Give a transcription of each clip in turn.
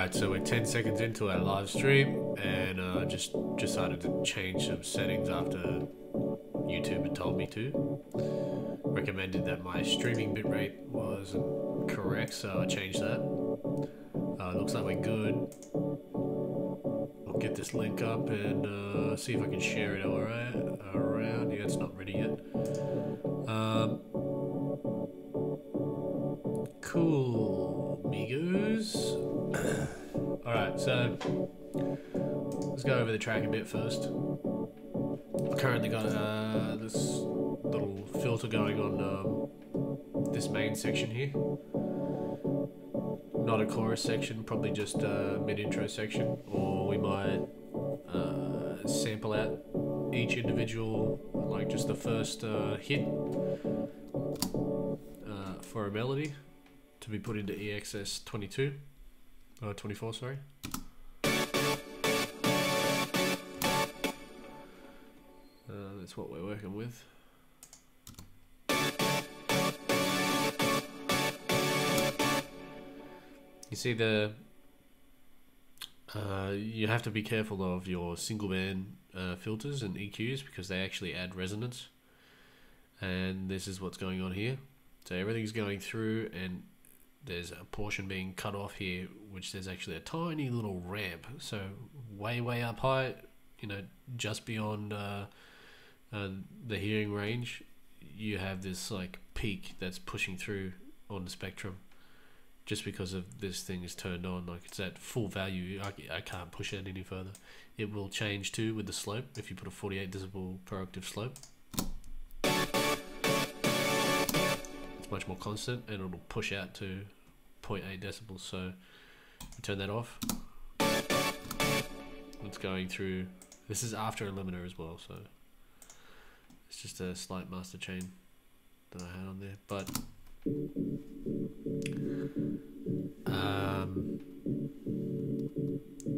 Alright, so we're 10 seconds into our live stream, and just decided to change some settings after YouTube had told me to. Recommended that my streaming bitrate wasn't correct, so I changed that. Looks like we're good. I'll get this link up and see if I can share it around. Yeah, it's not ready yet. Cool, amigos. Alright, so let's go over the track a bit first. I've currently got this little filter going on this main section here. Not a chorus section, probably just a mid-intro section, or we might sample out each individual, like just the first hit for a melody to be put into EXS 22 or 24, sorry. That's what we're working with. You see you have to be careful of your single band filters and EQs because they actually add resonance, and this is what's going on here. So everything's going through, and there's a portion being cut off here, which there's actually a tiny little ramp. So way up high, you know, just beyond the hearing range, you have this like peak that's pushing through on the spectrum. Just because of this thing is turned on, like it's at full value, I can't push it any further. It will change too with the slope if you put a 48 decibel per octave slope. It's much more constant and it'll push out to 0.8 decibels. So we turn that off. It's going through. This is after a limiter as well, so it's just a slight master chain that I had on there, but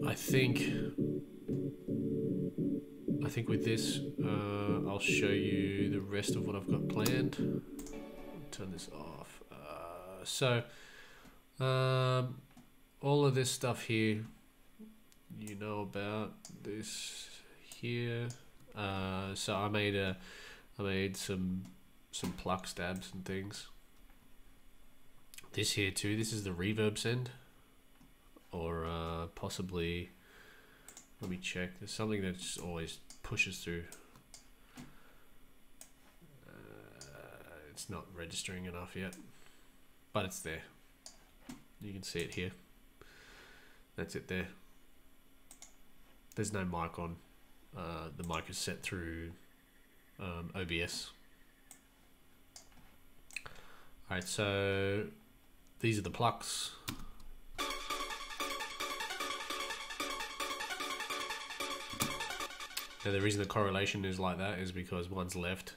I think with this I'll show you the rest of what I've got planned. Turn this off. All of this stuff here, you know about this here. So I made some pluck stabs and things. This here too, this is the reverb send, or possibly, let me check, there's something that just always pushes through. It's not registering enough yet, but it's there. You can see it here. That's it there. There's no mic on. The mic is set through OBS. Alright, so these are the plucks. Now the reason the correlation is like that is because one's left,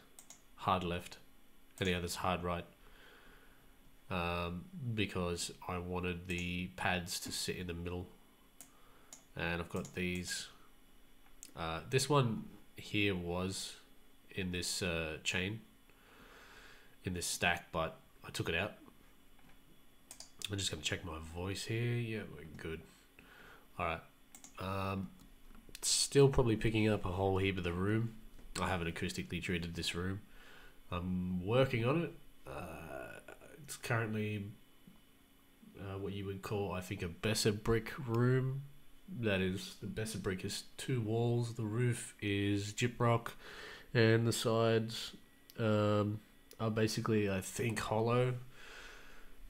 hard left, and the other's hard right. Because I wanted the pads to sit in the middle. And I've got these. This one here was in this chain, in this stack, but I took it out. I'm just going to check my voice here. Yeah, we're good. Alright. Still probably picking up a whole heap of the room. I haven't acoustically treated this room. I'm working on it. It's currently what you would call, I think, a Besser brick room. That is, the Besser brick is 2 walls. The roof is gyprock, and the sides are basically, I think, hollow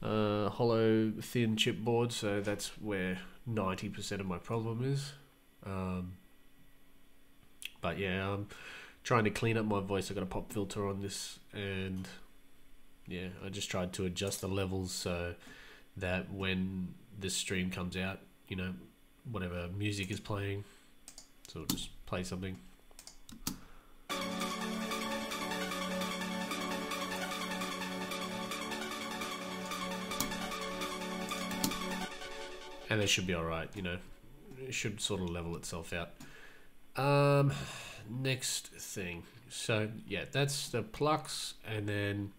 thin chipboard. So that's where 90% of my problem is. But yeah, I'm trying to clean up my voice. I got a pop filter on this, and yeah, I just tried to adjust the levels so that when this stream comes out, you know, whatever music is playing, so I'll just play something. And it should be alright, you know, it should sort of level itself out. Next thing, so yeah, that's the plucks, and then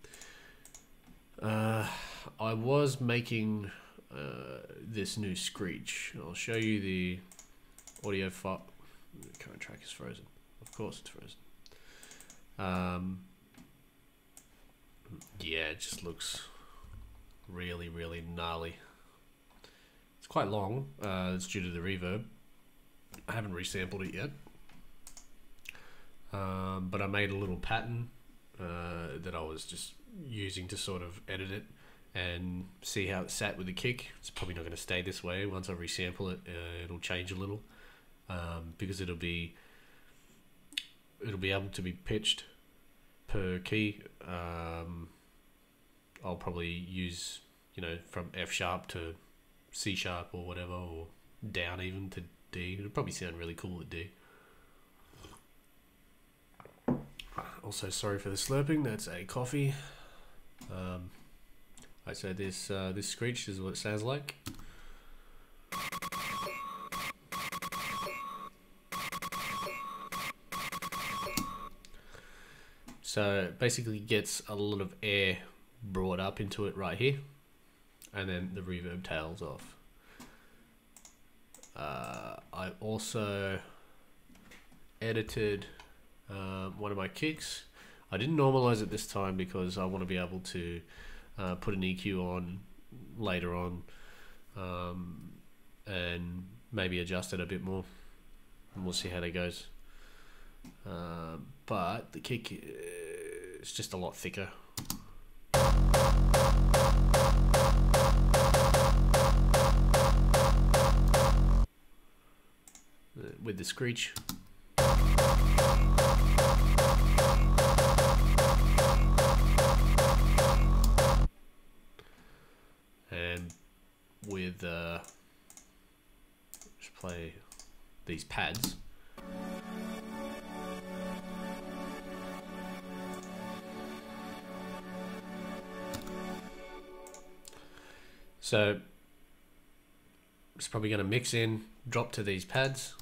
I was making this new screech. I'll show you the audio file. The current track is frozen. Of course it's frozen. Yeah, it just looks really, really gnarly. It's quite long. It's due to the reverb. I haven't resampled it yet. But I made a little pattern that I was just using to sort of edit it and see how it sat with the kick. It's probably not going to stay this way. Once I resample it, it'll change a little, because it'll be able to be pitched per key. I'll probably use, you know, from F sharp to C sharp or whatever, or down even to D. It'll probably sound really cool at D. Also, sorry for the slurping. That's a coffee. So this screech is what it sounds like. So it basically gets a lot of air brought up into it right here, and then the reverb tails off. I also edited one of my kicks. I didn't normalize it this time because I want to be able to put an EQ on later on, and maybe adjust it a bit more, and we'll see how that goes. But the kick is just a lot thicker. With the screech. And with just play these pads. So it's probably going to mix in, drop to these pads.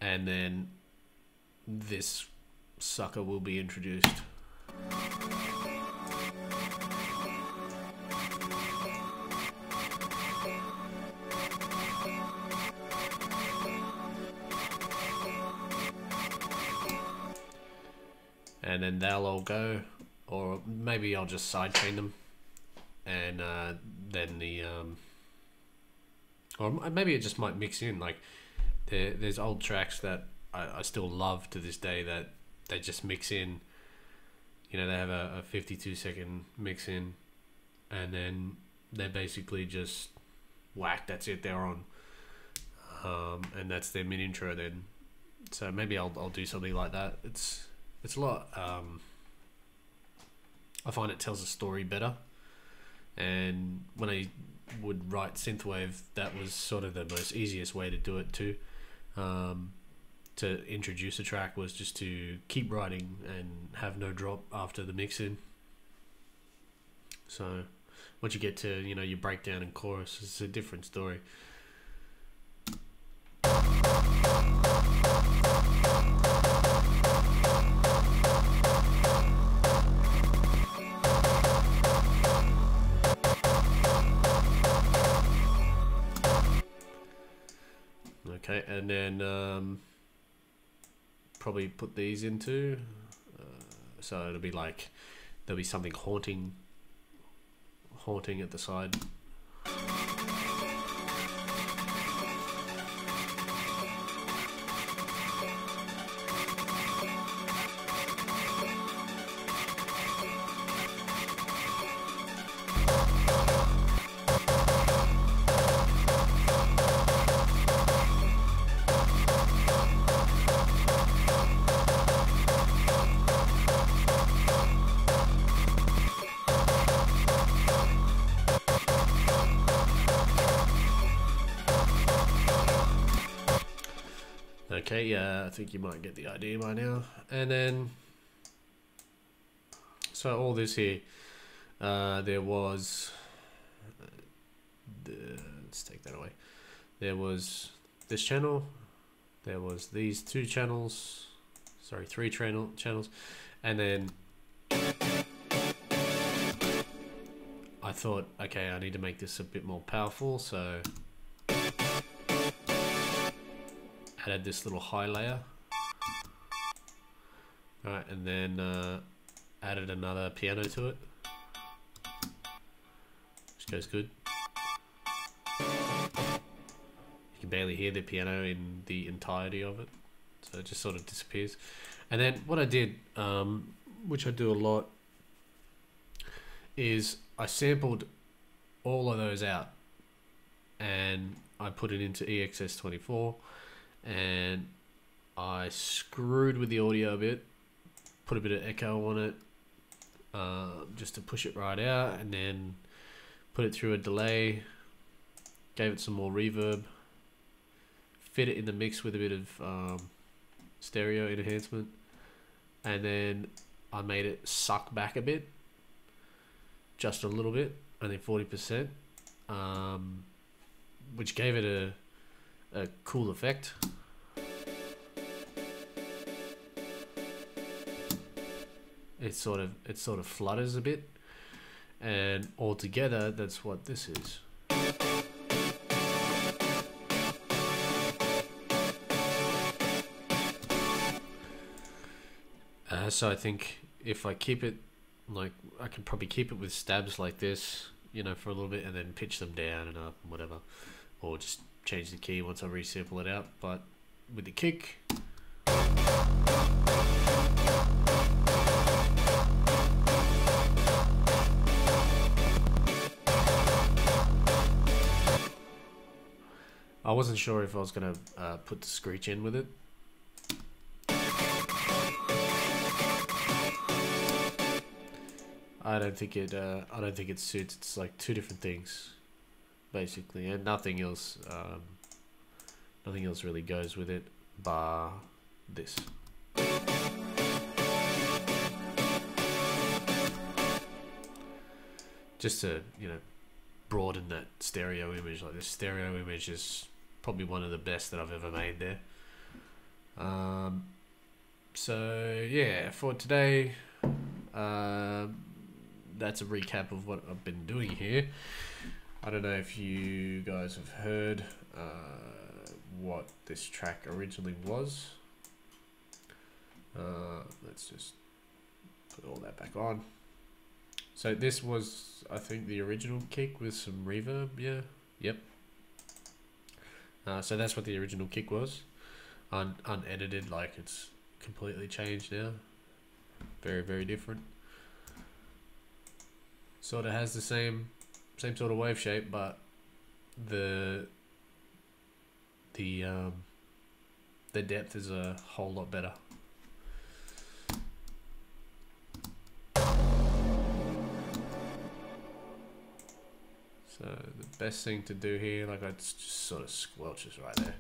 And then this sucker will be introduced. And then they'll all go, or maybe I'll just sidechain them, and then the or maybe it just might mix in. Like there's old tracks that I still love to this day that they just mix in. You know, they have a 52-second mix in, and then they're basically just whack. That's it. They're on, and that's their mid intro then. So maybe I'll do something like that. It's a lot. I find it tells a story better, and when I would write synthwave, that was sort of the most easiest way to do it too. To introduce a track was just to keep writing and have no drop after the mix in. So once you get to, you know, your breakdown and chorus, it's a different story. Okay, and then probably put these into, so it'll be like there'll be something haunting at the side. Okay, yeah, I think you might get the idea by now. And then, so all this here, there was, let's take that away. There was this channel, there was these two channels, sorry, three channels, and then I thought, okay, I need to make this a bit more powerful, so added this little high layer. Alright, and then added another piano to it, which goes good. You can barely hear the piano in the entirety of it, so it just sort of disappears. And then what I did, which I do a lot, is I sampled all of those out and I put it into EXS24 and I screwed with the audio a bit, put a bit of echo on it, just to push it right out, and then put it through a delay, gave it some more reverb, fit it in the mix with a bit of stereo enhancement, and then I made it suck back a bit, just a little bit, only 40%, which gave it a cool effect. It sort of flutters a bit, and altogether that's what this is. So I think if I keep it, like, I can probably keep it with stabs like this, you know, for a little bit, and then pitch them down and up and whatever, or just change the key once I resample it out. But with the kick, I wasn't sure if I was gonna put the screech in with it. I don't think it suits. It's like two different things, basically, and nothing else really goes with it, bar this. Just to, you know, broaden that stereo image. Like, this stereo image is probably one of the best that I've ever made there. So yeah, for today, that's a recap of what I've been doing here. I don't know if you guys have heard what this track originally was. Let's just put all that back on. So this was, I think, the original kick with some reverb. Yeah, yep. So that's what the original kick was, unedited. Like, it's completely changed now. Very, very different. Sort of has the same sort of wave shape, but the depth is a whole lot better. So the best thing to do here, like, it just sort of squelches right there.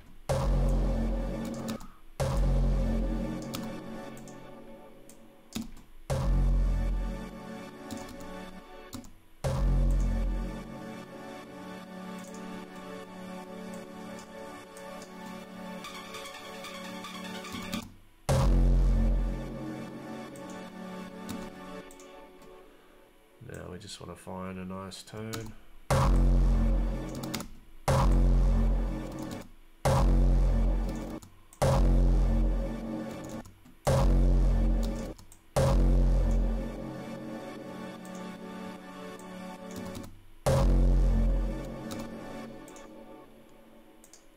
Now we just want to find a nice tone.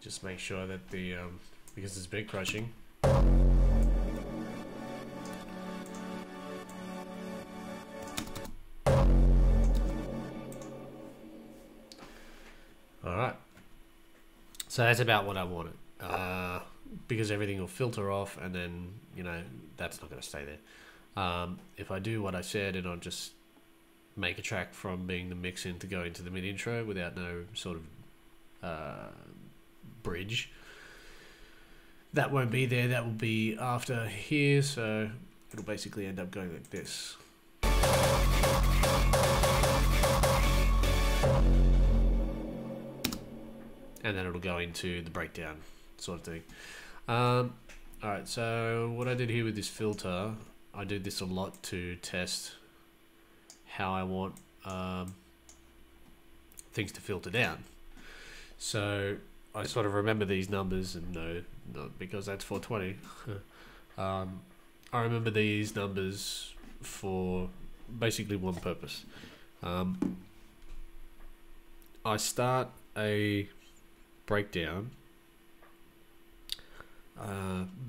Just make sure that the because it's bit crushing, alright, so that's about what I wanted, because everything will filter off, and then, you know, that's not going to stay there. If I do what I said, and I'll just make a track from being the mix in to go into the mid intro without no sort of bridge, that won't be there. That will be after here, so it'll basically end up going like this. And then it'll go into the breakdown sort of thing. Alright, so what I did here with this filter, I did this a lot to test how I want things to filter down. So I sort of remember these numbers, and no, not because that's 420. I remember these numbers for basically one purpose. I start a breakdown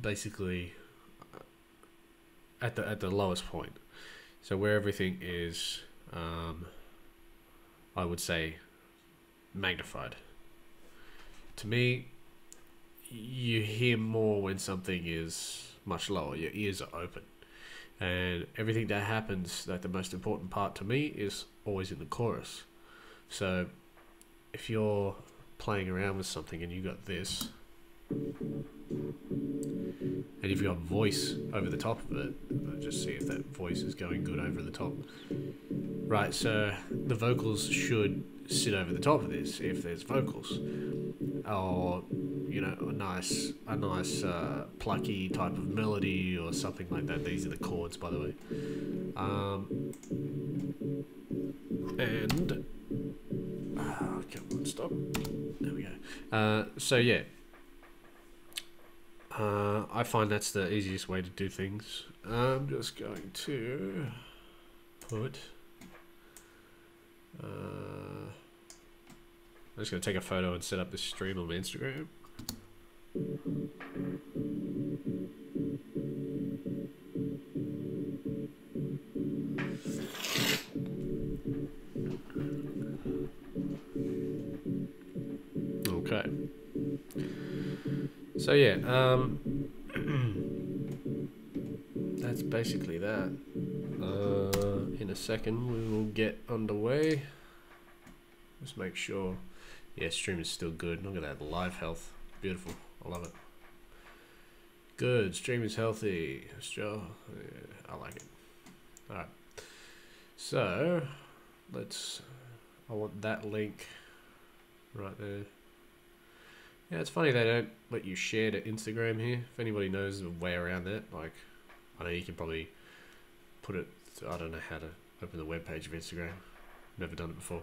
basically at the lowest point, so where everything is I would say magnified. To me, you hear more when something is much lower. Your ears are open, and everything that happens, like the most important part to me, is always in the chorus. So if you're playing around with something and you got this, and if you got voice over the top of it, I'll just see if that voice is going good over the top. Right, so the vocals should sit over the top of this if there's vocals, or you know, a nice plucky type of melody or something like that. These are the chords, by the way. And come on, stop. There we go. So yeah, I find that's the easiest way to do things. I'm just going to put. I'm just going to take a photo and set up this stream on my Instagram. Okay. So yeah, that's basically that. In a second we will get underway. Just make sure. Yeah, stream is still good. Look at that live health. Beautiful. I love it. Good. Stream is healthy. Sure. Yeah, I like it. Alright. So, I want that link right there. Yeah, it's funny they don't let you share to Instagram here. If anybody knows the way around that, like, I know you can probably put it, I don't know how to open the web page of Instagram. Never done it before.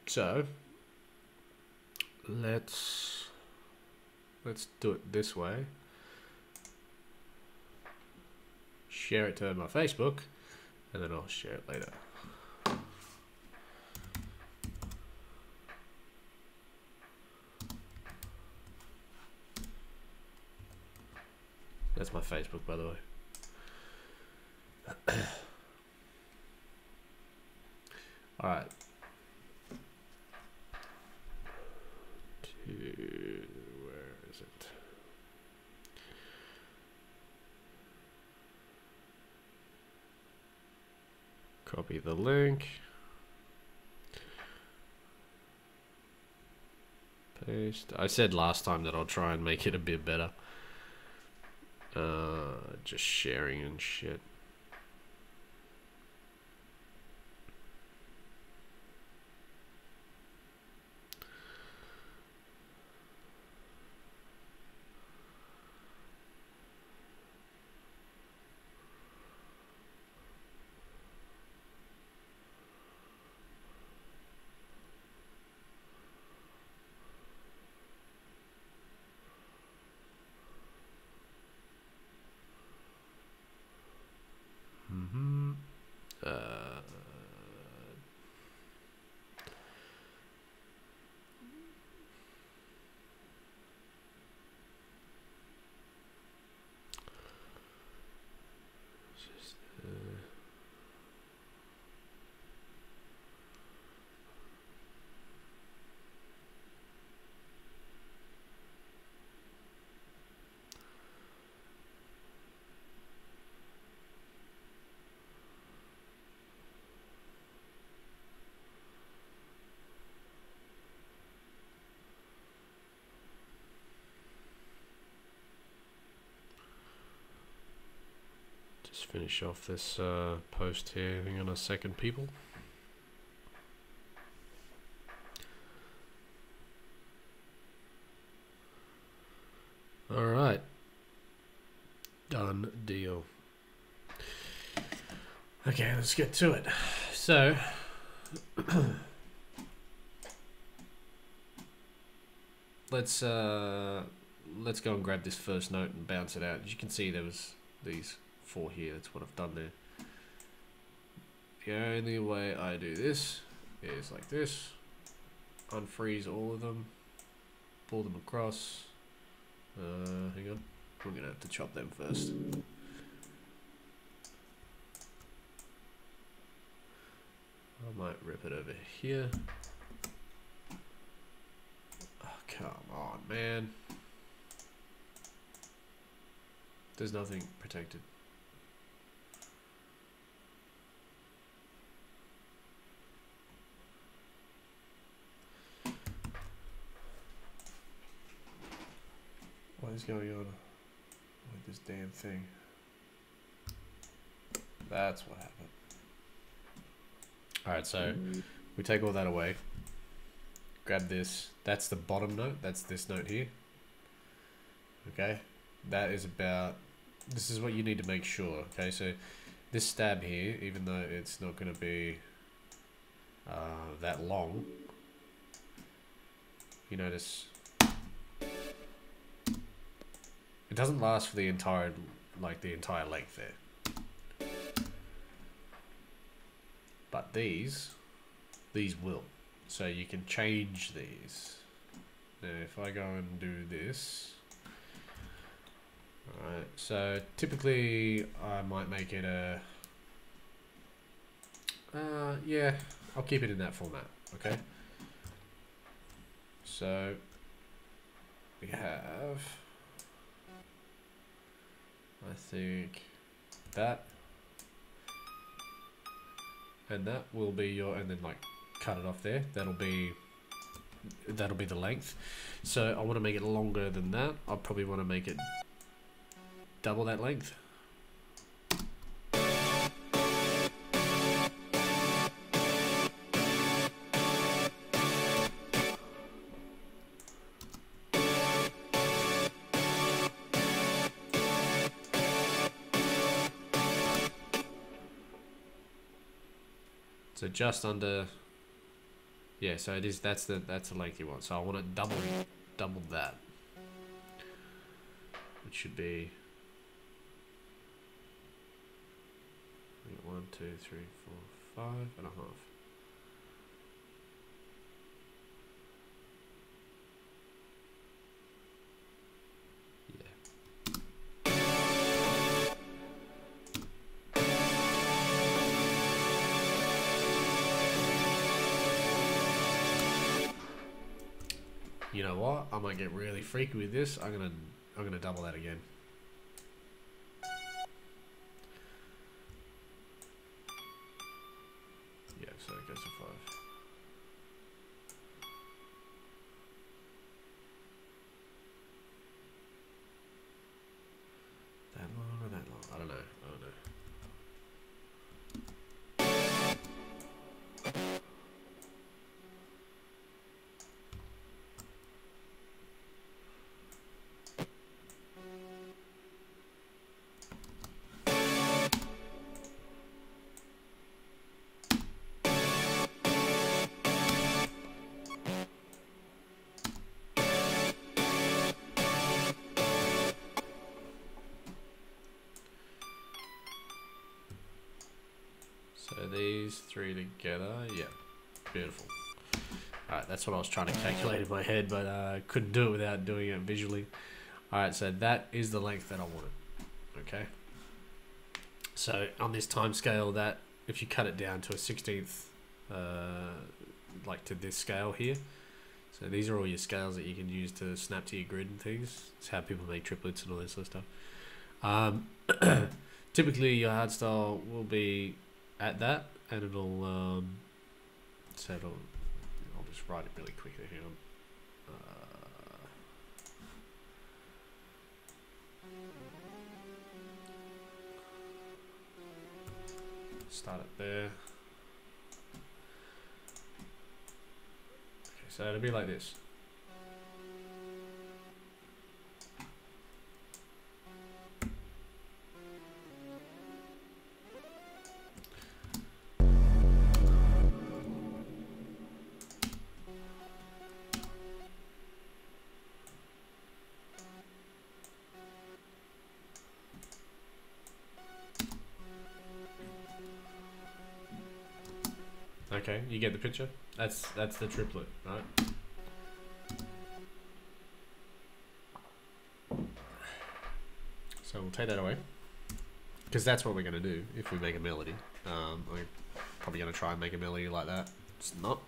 So let's do it this way. Share it to my Facebook, and then I'll share it later. That's my Facebook, by the way. All right. Where is it? Copy the link. Paste. I said last time that I'll try and make it a bit better. Just sharing and shit. Finish off this post here. Hang on a second, people. All right, done deal. Okay, let's get to it. So let's go and grab this first note and bounce it out. As you can see, there was these 4 here. That's what I've done there. The only way I do this is like this. Unfreeze all of them. Pull them across. Hang on. We're going to have to chop them first. I might rip it over here. Oh, come on, man. There's nothing protected. What is going on with this damn thing? That's what happened. Alright, so we take all that away. Grab this. That's the bottom note. That's this note here. Okay. That is about... This is what you need to make sure. Okay, so this stab here, even though it's not going to be that long, you notice it doesn't last for the entire length there. But these will. So you can change these. Now if I go and do this, alright, so typically I might make it a, yeah, I'll keep it in that format, okay? So we have, I think that, and that will be your, and then like cut it off there. That'll be the length. So I want to make it longer than that. I probably want to make it double that length. So just under, yeah. So it is. That's the length you want. So I want it double that, which should be 1, 2, 3, 4, 5.5. You know what? I might get really freaky with this. I'm gonna double that again. Yeah, so it goes to 5. That long or that long? I don't know. So these 3 together, yeah, beautiful. Alright, that's what I was trying to calculate in my head, but I couldn't do it without doing it visually. Alright, so that is the length that I wanted. Okay. So on this time scale, that if you cut it down to a 16th, like to this scale here, so these are all your scales that you can use to snap to your grid and things. It's how people make triplets and all this sort of stuff. Typically your hardstyle will be at that, and it'll so I'll just write it really quickly here. Start it there. Okay, so it'll be like this. Okay, you get the picture? That's the triplet, right? So we'll take that away, because that's what we're going to do if we make a melody. I'm probably going to try and make a melody like that. It's not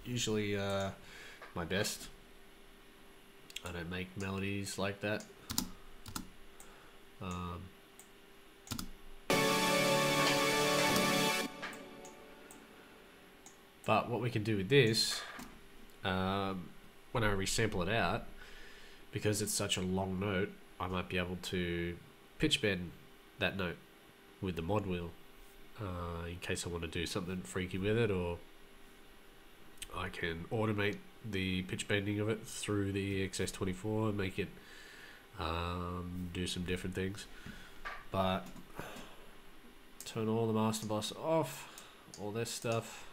usually my best. I don't make melodies like that. But what we can do with this, when I resample it out, because it's such a long note, I might be able to pitch bend that note with the mod wheel, in case I want to do something freaky with it, or I can automate the pitch bending of it through the XS24 and make it do some different things. But turn all the master bus off, all this stuff.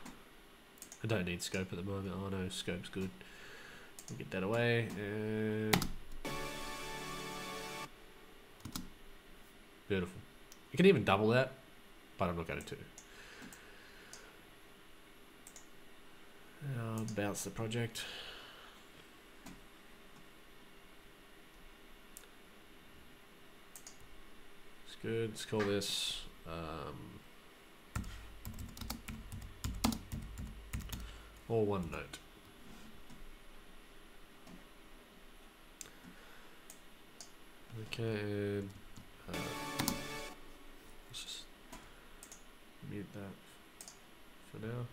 I don't need scope at the moment. Oh no, scope's good. We'll get that away, and beautiful. You can even double that, but I'm not going to. Bounce the project. It's good. Let's call this all one note. Okay, and let's just mute that for now.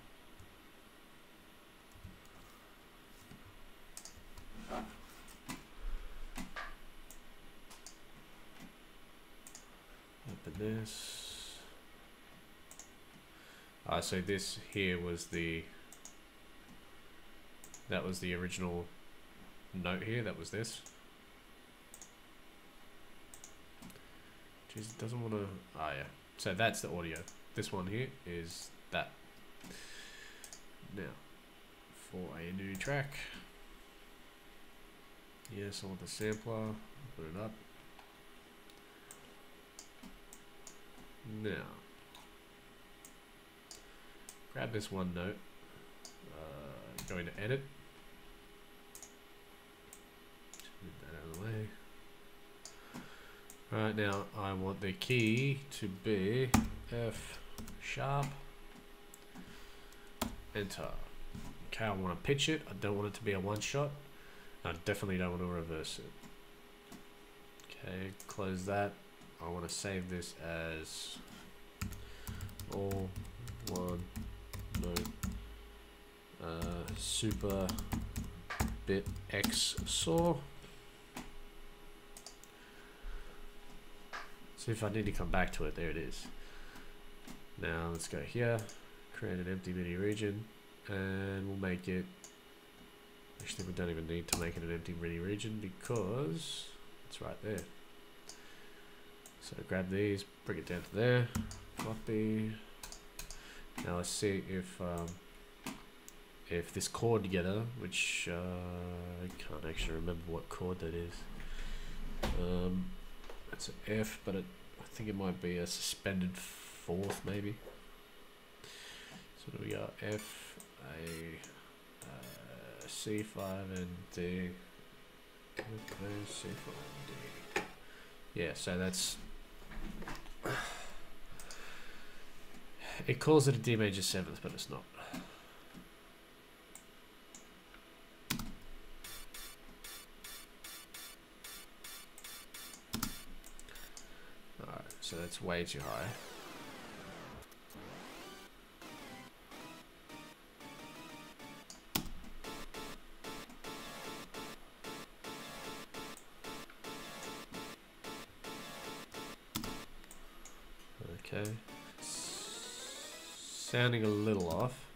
Open this. So this here was that was the original note here. That was this. Jeez, it doesn't want to. Oh yeah. So that's the audio. This one here is that. Now, for a new track. Yes, I want the sampler. Put it up. Now, grab this one note. Go into edit. Move that out of the way. Right now, I want the key to be F sharp. Enter. Okay, I want to pitch it. I don't want it to be a one shot. I definitely don't want to reverse it. Okay, close that. I want to save this as all one note super bit XOR. See if I need to come back to it. There it is. Now let's go here, create an empty MIDI region, and we'll make it. Actually, we don't even need to make it an empty MIDI region because it's right there. So grab these, bring it down to there, copy. Now let's see if this chord together, which I can't actually remember what chord that is. It's an F, but I think it might be a suspended fourth, maybe. So we got F, A, C5, and D. Okay, C5 and D. Yeah, so that's. It calls it a D major 7th, but it's not. Alright, so that's way too high. Okay. Sounding a little off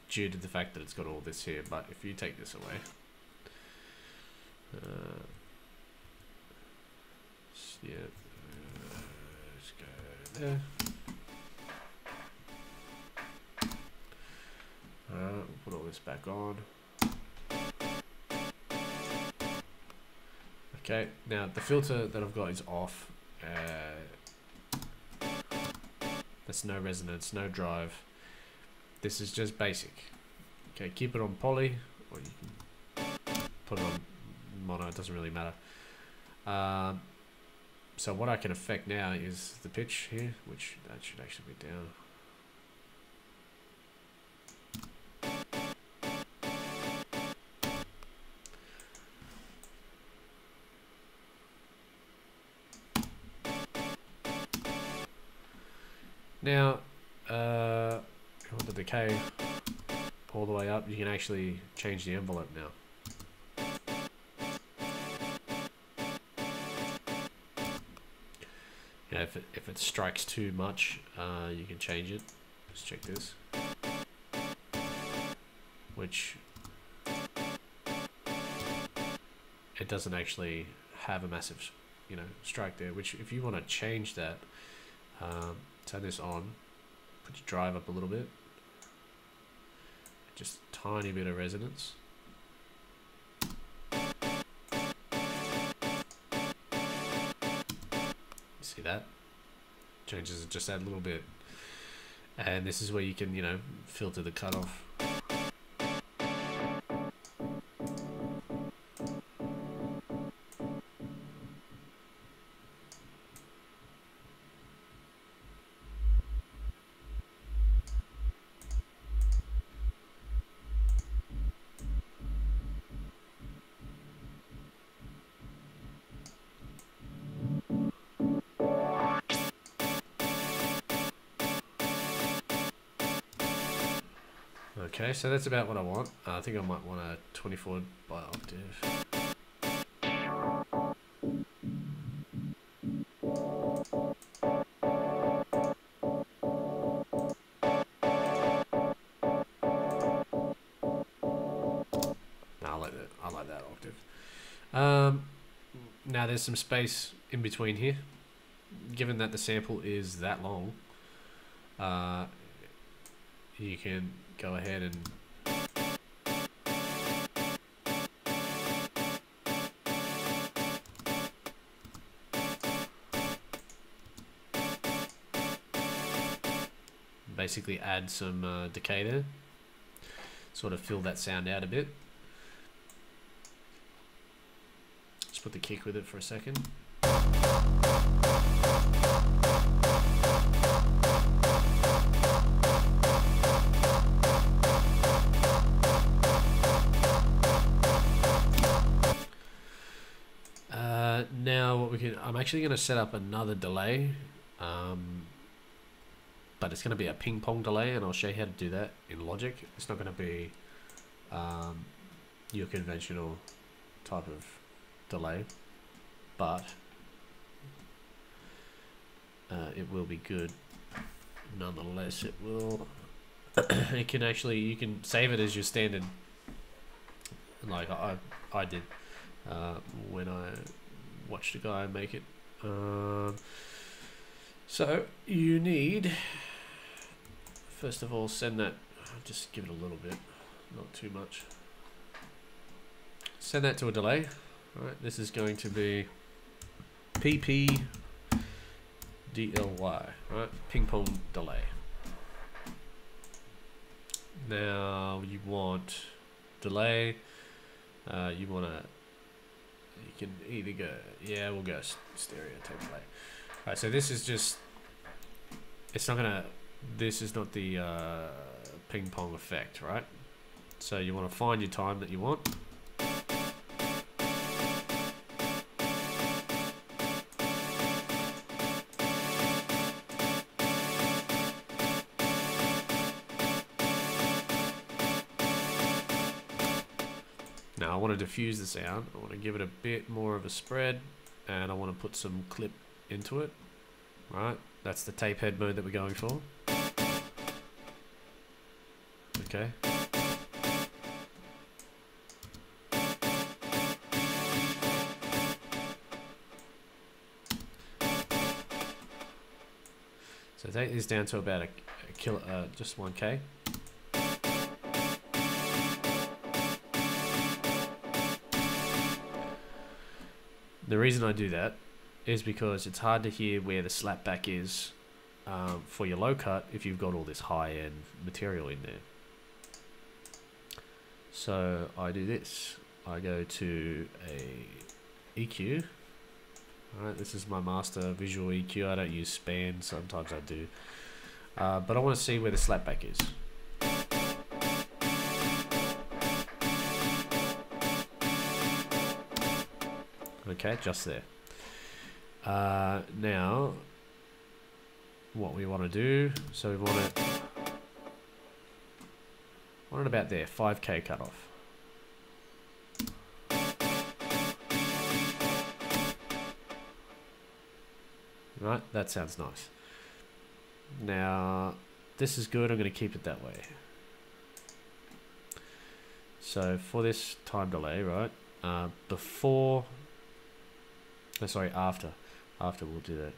due to the fact that it's got all this here, but if you take this away, yeah, let's go there. We'll put all this back on. Okay, now the filter that I've got is off. That's no resonance, no drive. This is just basic. Okay, keep it on poly, or you can put it on mono, it doesn't really matter. So what I can affect now is the pitch here, which that should actually be down. Now, if you want the decay all the way up, you can actually change the envelope now. You know, if it strikes too much, you can change it. Let's check this. Which it doesn't actually have a massive, you know, strike there. Which if you want to change that, turn this on, put your drive up a little bit, just a tiny bit of resonance. See that? Changes it just that little bit. And this is where you can, you know, filter the cutoff. Okay, so that's about what I want. I think I might want a 24 by octave. No, I like that octave. Now there's some space in between here. Given that the sample is that long, you can go ahead and basically add some decay there, sort of fill that sound out a bit. Just put the kick with it for a second. Now what we can, I'm actually going to set up another delay, but it's going to be a ping pong delay, and I'll show you how to do that in Logic. It's not going to be your conventional type of delay, but it will be good nonetheless. It will it can actually, you can save it as your standard, like I did when I watched a guy make it. So you need, first of all, send that, just give it a little bit, not too much. Send that to a delay. All right, this is going to be PP DLY, right? Ping pong delay. Now you want delay. You want to, you can either go, yeah, we'll go stereo tape delay. All right, so this is just, it's not gonna, this is not the ping pong effect, right? So you want to find your time that you want. Now I want to diffuse the sound. I want to give it a bit more of a spread, and I want to put some clip into it. Right, that's the tape head mode that we're going for. Okay. So take this down to about a kilo, just 1K. The reason I do that is because it's hard to hear where the slapback is for your low cut if you've got all this high-end material in there. So I do this. I go to a EQ. Alright, this is my master visual EQ. I don't use span, sometimes I do. But I want to see where the slapback is. Okay, just there. Now, what we want to do, so we want it about there, 5K cutoff. Right, that sounds nice. Now, this is good, I'm going to keep it that way. So for this time delay, right, after we'll do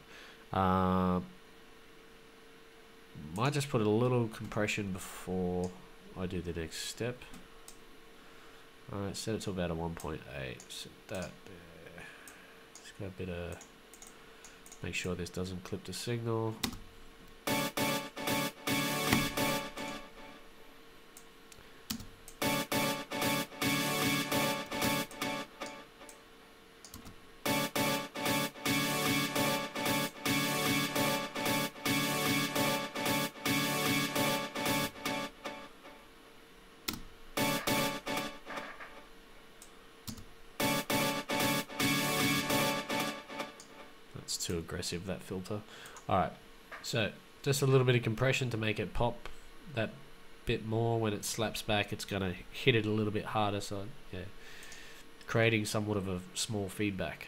that. Might just put a little compression before I do the next step. Alright, set it to about a 1.8. Set that there. Just got a bit of, make sure this doesn't clip the signal. Too aggressive, that filter. Alright, so just a little bit of compression to make it pop that bit more. When it slaps back, it's going to hit it a little bit harder, so yeah, creating somewhat of a small feedback.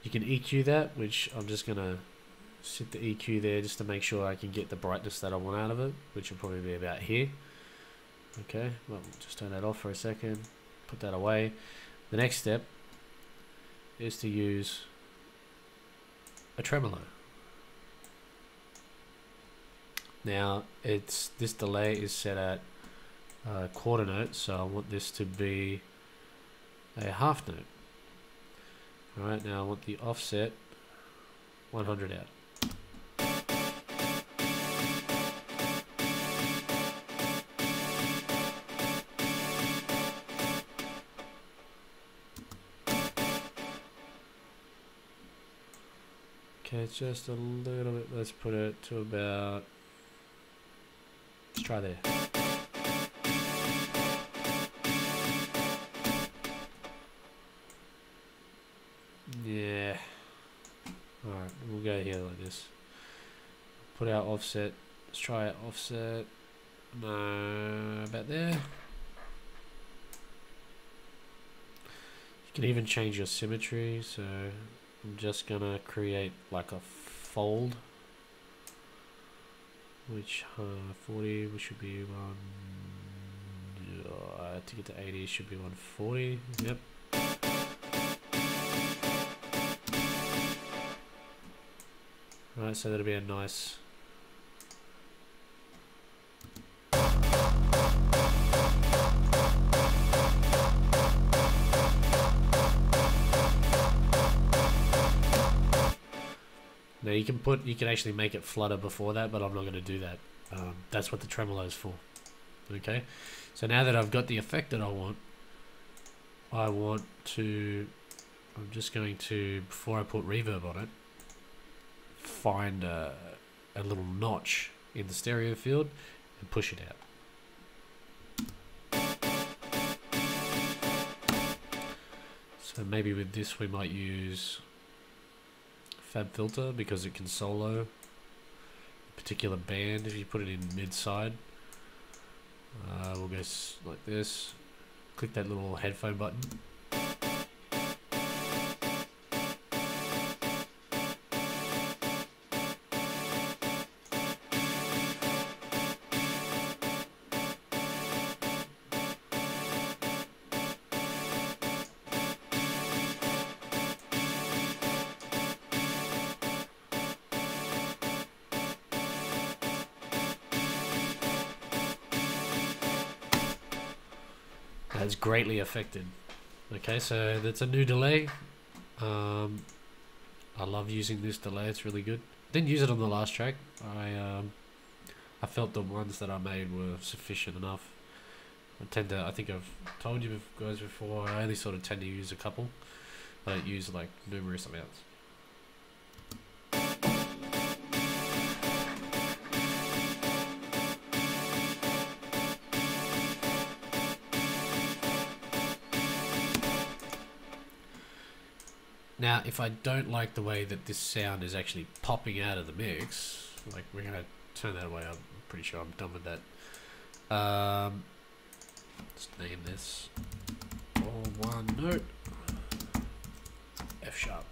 You can EQ that, which I'm just going to set the EQ there just to make sure I can get the brightness that I want out of it, which will probably be about here. Okay, well, just turn that off for a second, put that away. The next step is to use a tremolo. Now this delay is set at quarter note, so I want this to be a half note. Alright, now I want the offset 100 out. Okay, just a little bit, let's put it to about, let's try there. Yeah. Alright, we'll go here like this. Put our offset, let's try our offset, no, about there. You can even change your symmetry, so I'm just gonna create like a fold, which 40, which should be one, to get to 80 should be 140, yep. Alright, so that'll be a nice, now you can actually make it flutter before that, but I'm not going to do that. That's what the tremolo is for. Okay, so now that I've got the effect that I want to, I'm just going to, before I put reverb on it, find a little notch in the stereo field and push it out. So maybe with this we might use Fab Filter because it can solo a particular band if you put it in mid side. We'll go like this, click that little headphone button. That's greatly affected. Okay, so that's a new delay. I I love using this delay, it's really good. Didn't use it on the last track. I felt the ones that I made were sufficient enough. I think I've told you guys before, I only sort of tend to use a couple. I don't use like numerous amounts. Now, if I don't like the way that this sound is actually popping out of the mix, like we're gonna turn that away. I'm pretty sure I'm done with that. Let's name this all one note. F sharp.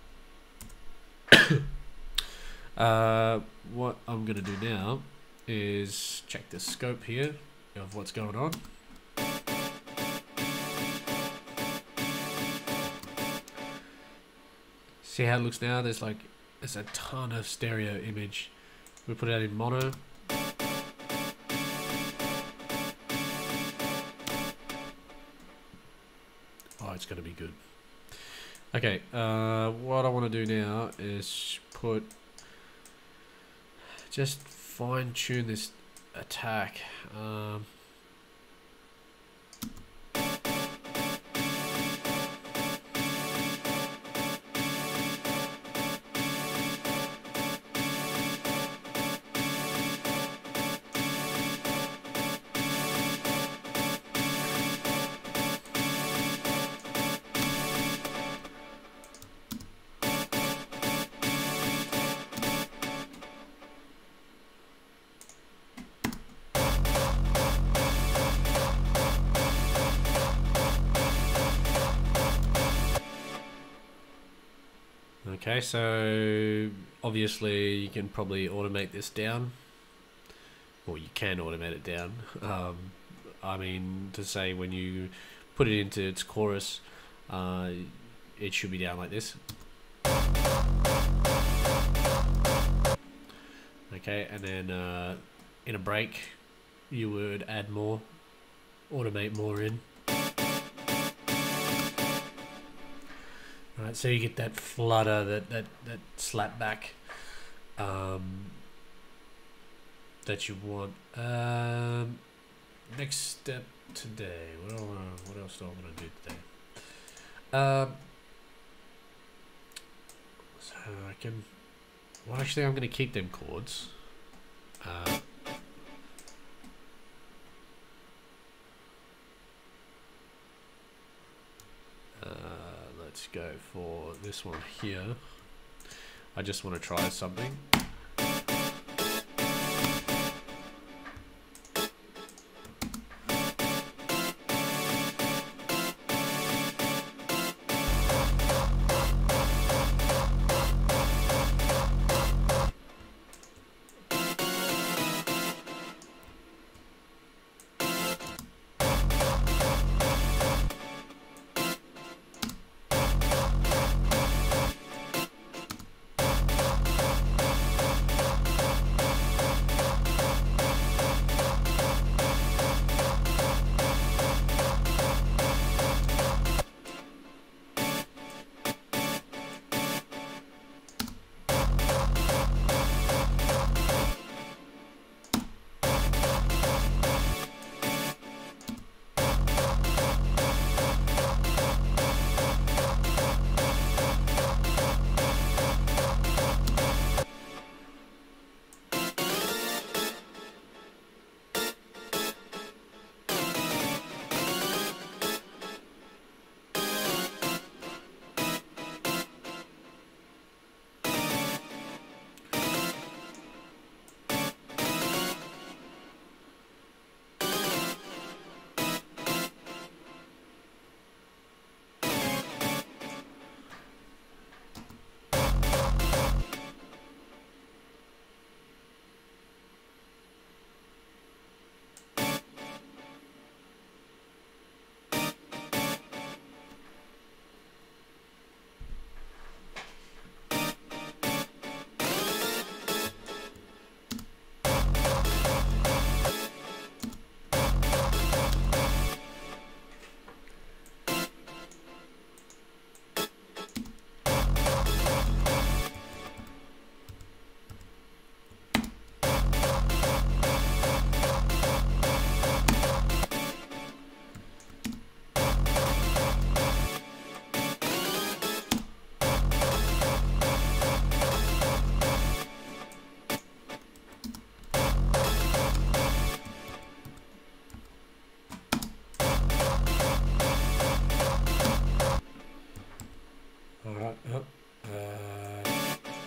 What I'm gonna do now is check the scope here of what's going on. See how it looks now? There's a ton of stereo image. We put it out in mono. Oh, it's gonna be good. Okay, what I want to do now is just fine tune this attack. Okay, so obviously you can probably automate this down, or you can automate it down. I mean, to say when you put it into its chorus, it should be down like this. Okay, and then in a break, you would add more, automate more in. Right, so you get that flutter, that slap back that you want. Next step today. What else do I want to do today? So I can. Well, actually, I'm going to keep them chords. Let's go for this one here. I just want to try something.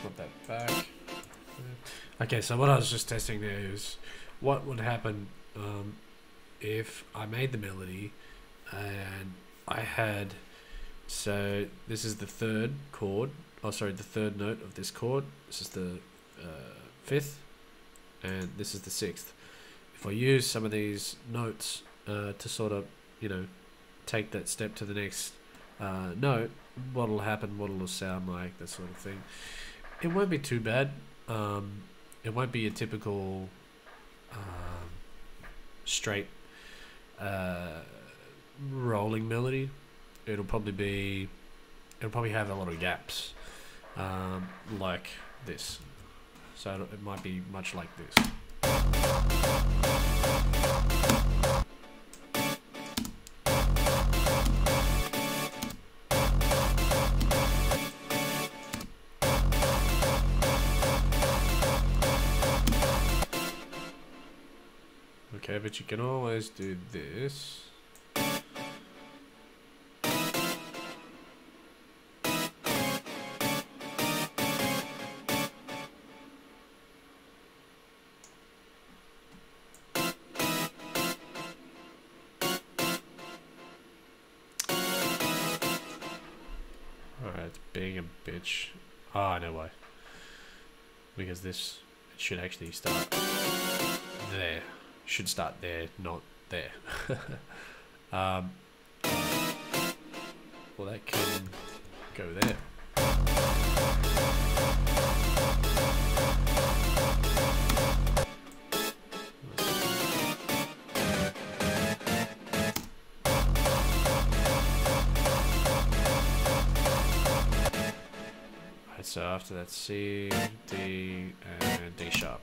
Put that back. Okay, so what I was just testing there is what would happen if I made the melody and I had, so this is the third chord, oh sorry, the third note of this chord, this is the fifth, and this is the sixth. If I use some of these notes to sort of, you know, take that step to the next note, what'll happen, what'll sound like, that sort of thing. It won't be too bad. It won't be a typical straight rolling melody. It'll probably have a lot of gaps, like this. So it might be much like this. Okay, but you can always do this. Alright, it's being a bitch. Oh, I know why. Because this, it should actually start there. Should start there, not there. Well, that can go there. Right, so after that, C, D, and D sharp.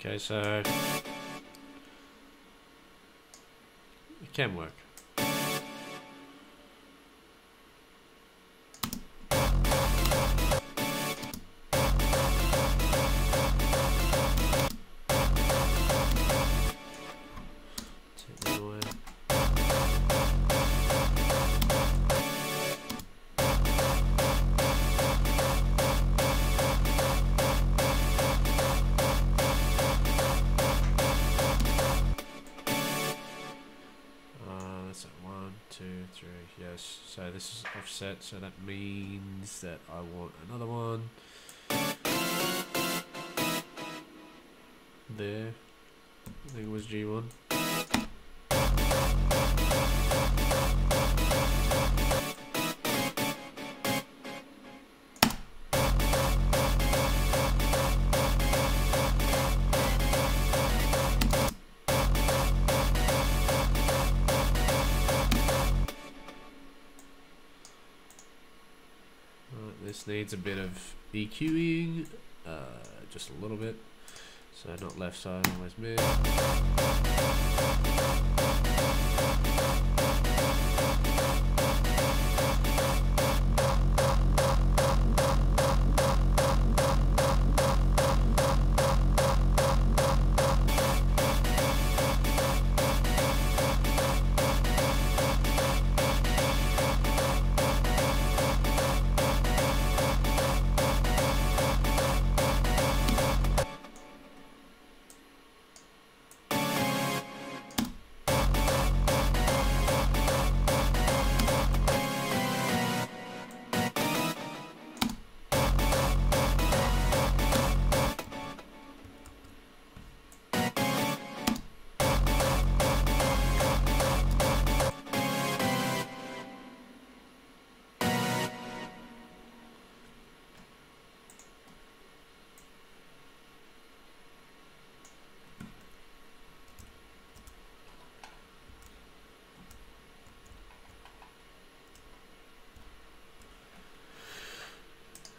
Okay, so it can work. Take that away. Yes, so this is offset, so that means that I want another one there. I think it was G1. This needs a bit of EQing, just a little bit. So not left side, always mid.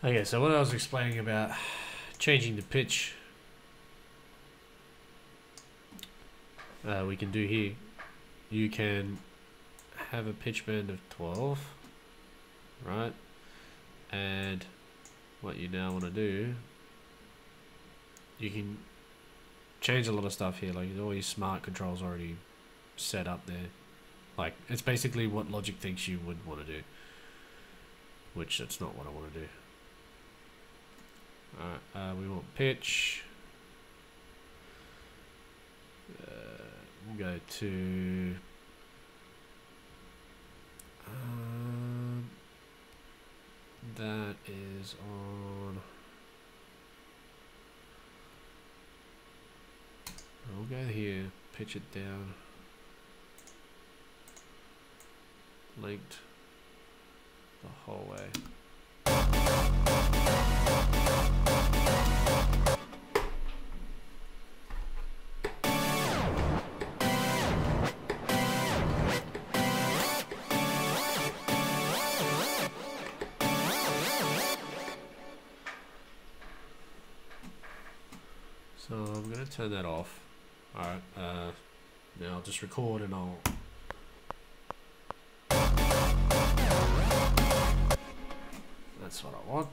Okay, so what I was explaining about changing the pitch, we can do here. You can have a pitch bend of 12, right? And what you now want to do, you can change a lot of stuff here. Like all your smart controls already set up there. Like it's basically what Logic thinks you would want to do, which that's not what I want to do. Alright, we want pitch. We'll go to that is on. We'll go here, pitch it down, linked the whole way. So I'm going to turn that off. Alright, now I'll just record and I'll... That's what I want.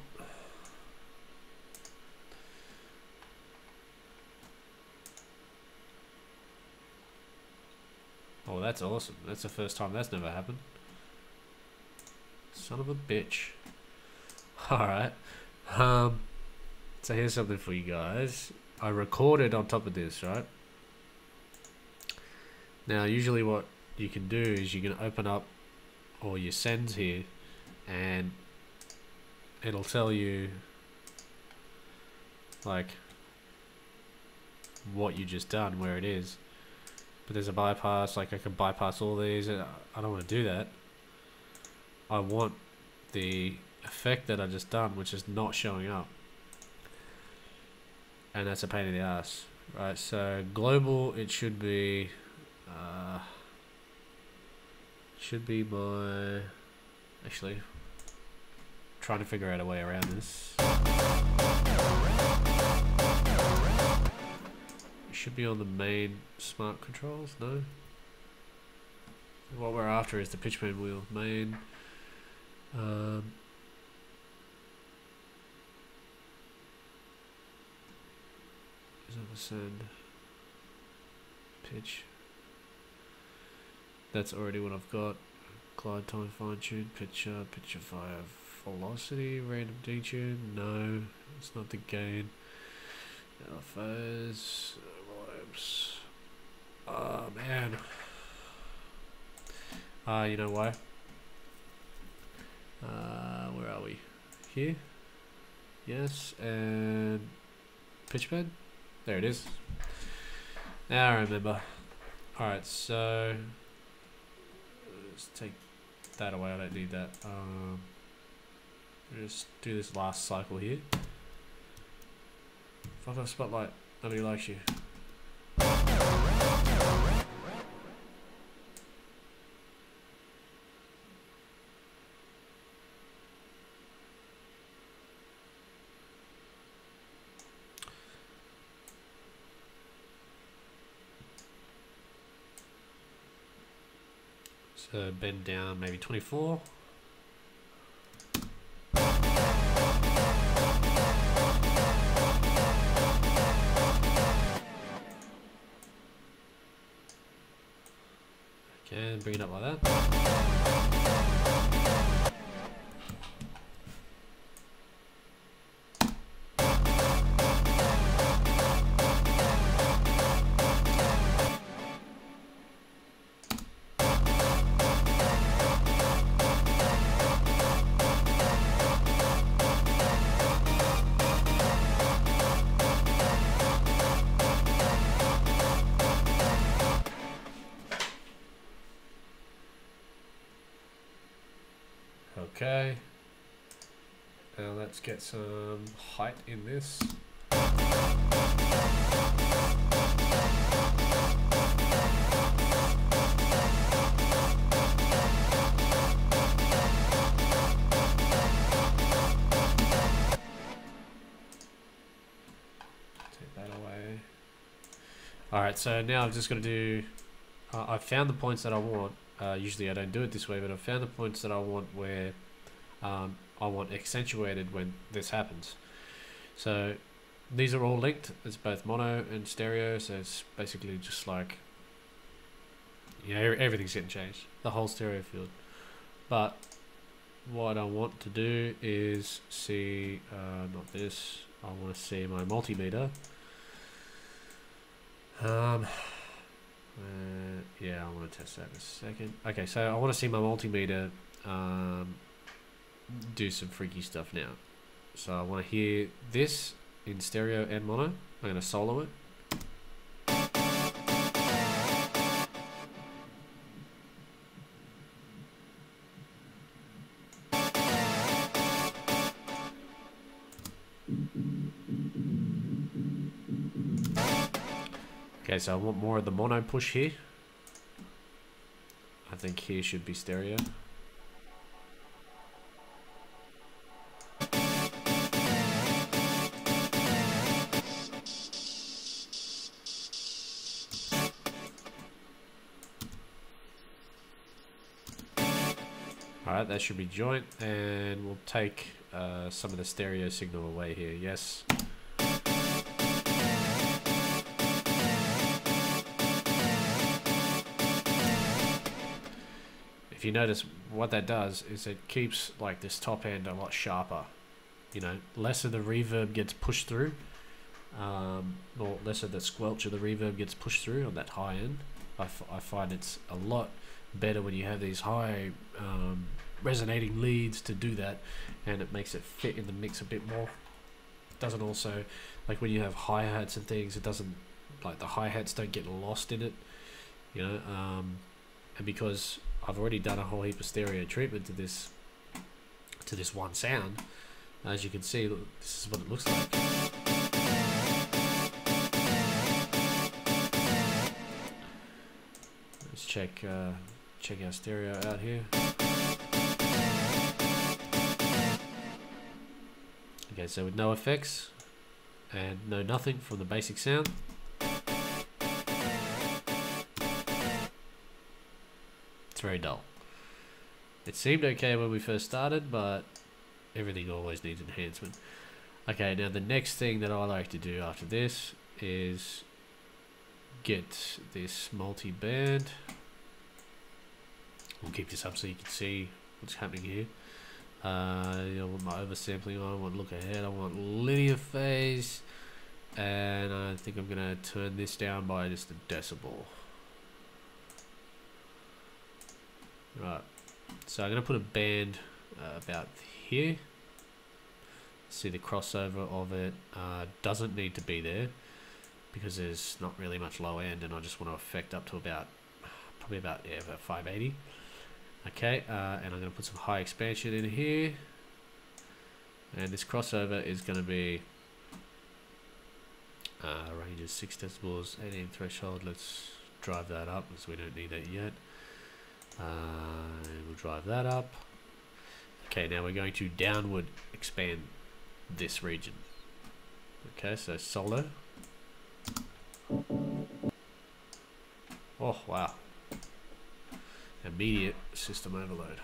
Oh, that's awesome. That's the first time that's never happened. Son of a bitch. Alright. So here's something for you guys. I recorded on top of this, right? Now, usually what you can do is you can open up all your sends here and it'll tell you like what you just done, where it is. But there's a bypass, like I can bypass all these. I don't want to do that. I want the effect that I just done, which is not showing up. And that's a pain in the ass, right? So global, it should be my, actually, trying to figure out a way around this. It should be on the main smart controls, no? What we're after is the pitch bend wheel, main. Send pitch. That's already what I've got. Glide time, fine tune, picture fire, velocity, random detune. No, it's not the gain. LFOs, volumes. Oh man. You know why? Where are we? Here. Yes, and pitch bend. There it is. Now I remember. Alright, so let's take that away. I don't need that. Just do this last cycle here. Fuck off, spotlight. Nobody likes you. So bend down maybe 24. Okay, and bring it up like that. Okay, now let's get some height in this. Alright, so now I've just got to do... I found the points that I want. Usually I don't do it this way, but I've found the points that I want where I want accentuated when this happens. So these are all linked. It's both mono and stereo, so it's basically just like, you know, everything's getting changed, the whole stereo field. But what I want to do is see, not this, I want to see my multimeter. Yeah, I want to test that in a second. Okay, so I want to see my multimeter do some freaky stuff now. So I want to hear this in stereo and mono. I'm going to solo it. Okay, so I want more of the mono push here. I think here should be stereo. Alright, that should be joint, and we'll take some of the stereo signal away here. Yes. If you notice, what that does is it keeps like this top end a lot sharper. You know, less of the reverb gets pushed through, or less of the squelch of the reverb gets pushed through on that high end. I find it's a lot better when you have these high resonating leads to do that, and it makes it fit in the mix a bit more. It doesn't also, like when you have hi-hats and things, it doesn't, like the hi-hats don't get lost in it, you know, and because I've already done a whole heap of stereo treatment to this one sound, as you can see, look, this is what it looks like. Let's check our stereo out here. Okay, so with no effects and no nothing from the basic sound. It's very dull. It seemed okay when we first started, but everything always needs enhancement. Okay, now the next thing that I like to do after this is get this multi-band. We'll keep this up so you can see what's happening here. I want my oversampling on, I want look ahead, I want linear phase, and I think I'm going to turn this down by just a decibel. Right, so I'm going to put a band about here. See the crossover of it doesn't need to be there because there's not really much low end, and I just want to affect up to about probably about 580. Okay, and I'm going to put some high expansion in here, and this crossover is going to be range is 6 decibels, 18 threshold. Let's drive that up because we don't need that yet. We'll drive that up. Okay, now we're going to downward expand this region. Okay, so solo. Oh wow, immediate system overload.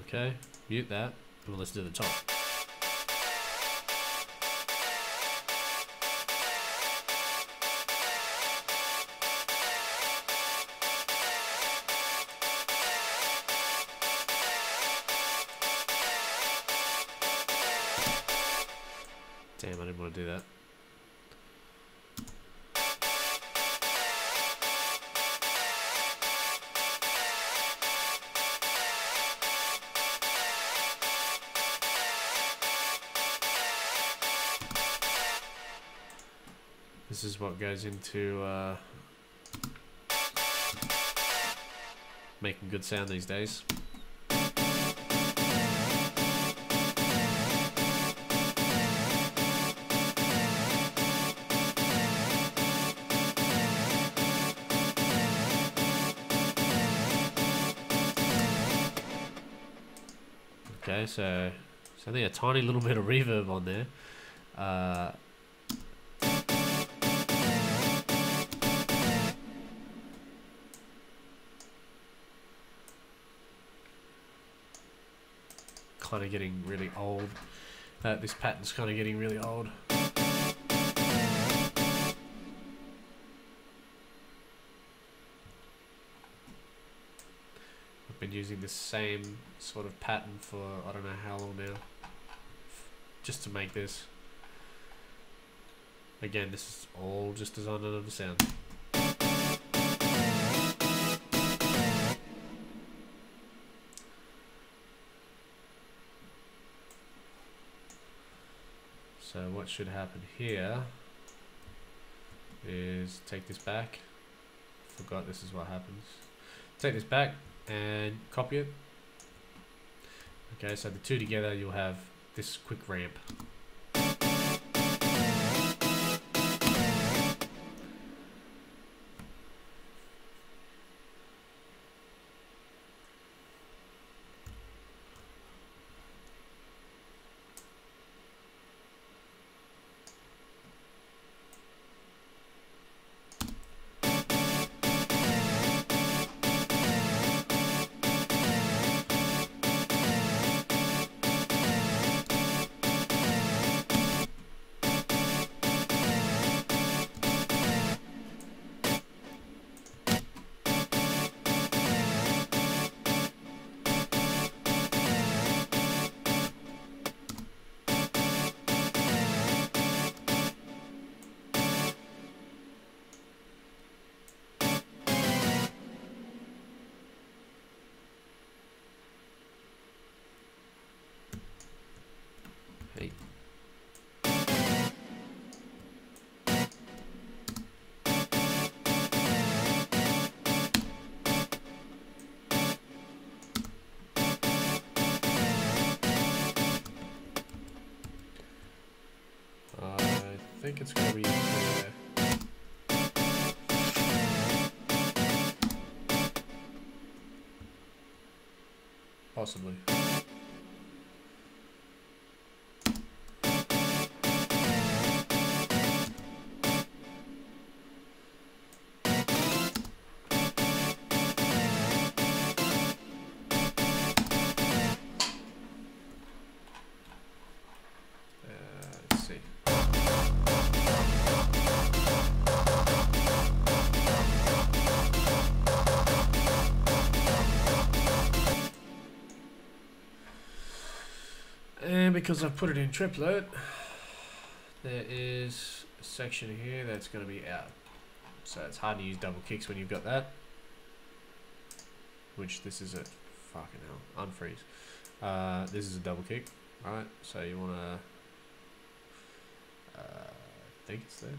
Okay, mute that, and we'll listen to the top. Damn, I didn't want to do that. This is what goes into making good sound these days. Okay, so there's only a tiny little bit of reverb on there. Kind of getting really old. This pattern's kind of getting really old. I've been using the same sort of pattern for I don't know how long now, just to make this. Again, this is all just designed under the sound. So what should happen here is take this back. Forgot this is what happens. Take this back and copy it. Okay, so the two together, you'll have this quick ramp. Hey. I think it's going to be there. Possibly. Let's see. And because I've put it in triplet, there is a section here that's going to be out. So it's hard to use double kicks when you've got that. Which this is a fucking hell. Unfreeze. This is a double kick, right? So you want to. I think it's there.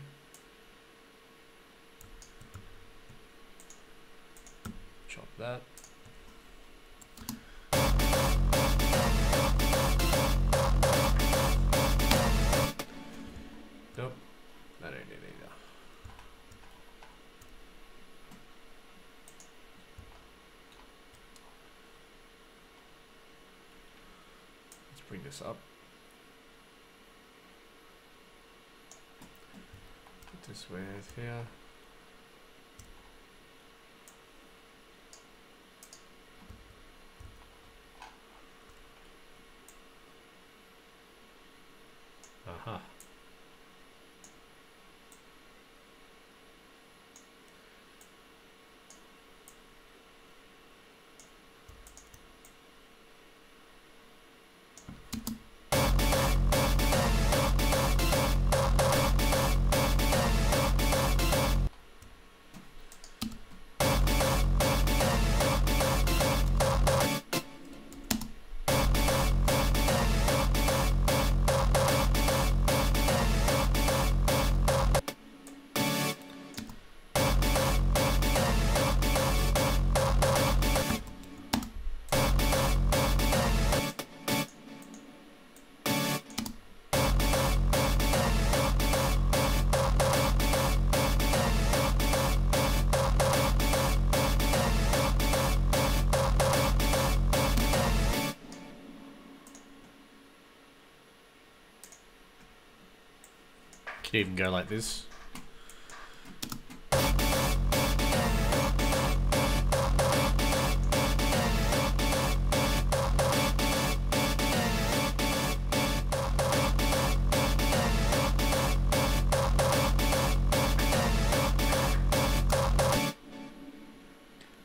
Chop that. Nope, that ain't it either. Let's bring this up. Put this with here. Aha. Could even go like this.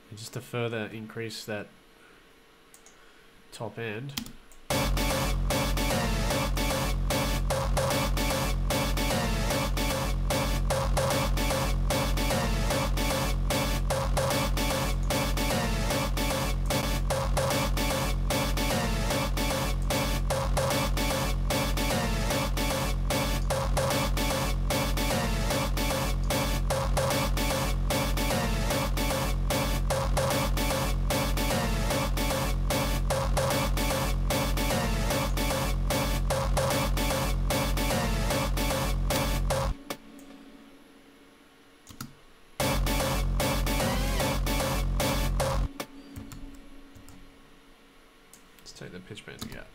And just to further increase that top end. Take the pitch bending out.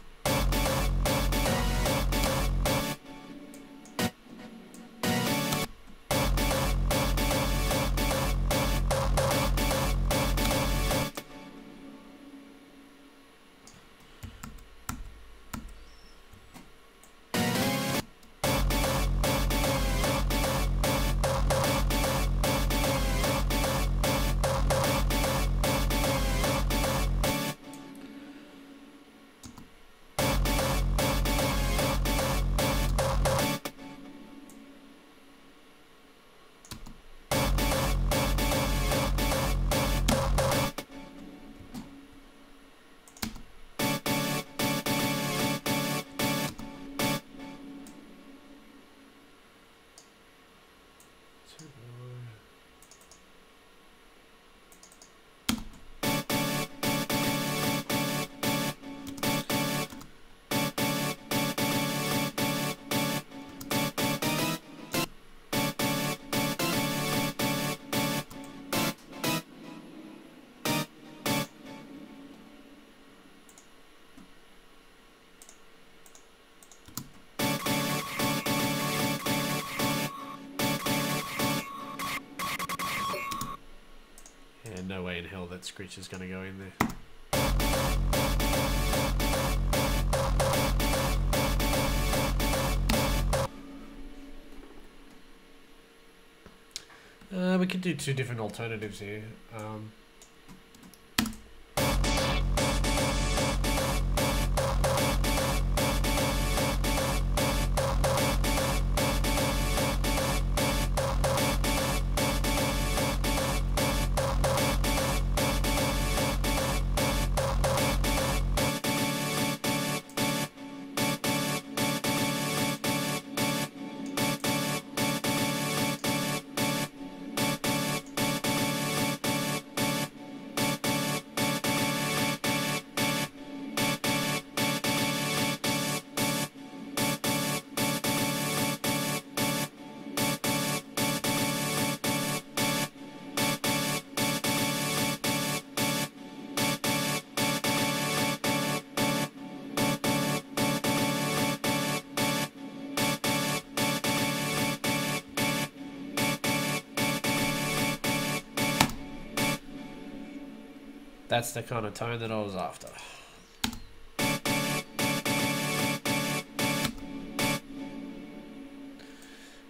No way in hell that screech is going to go in there. We could do two different alternatives here. That's the kind of tone that I was after.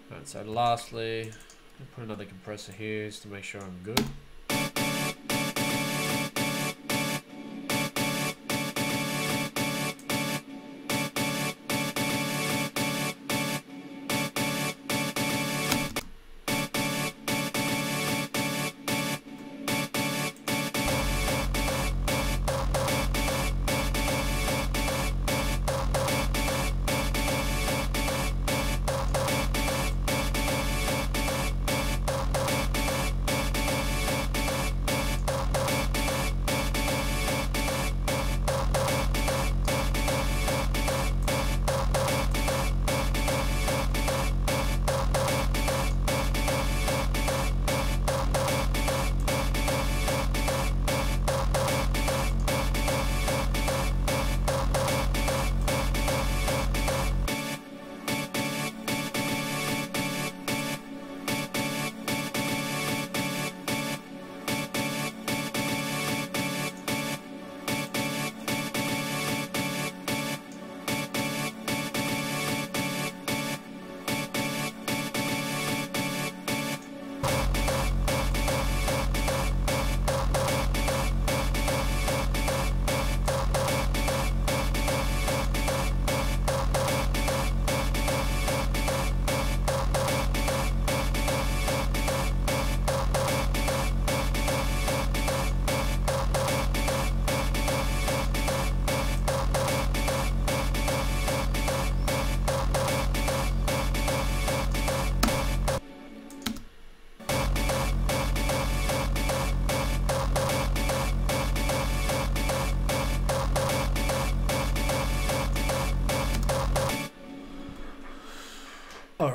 Alright, so lastly, I'll put another compressor here just to make sure I'm good.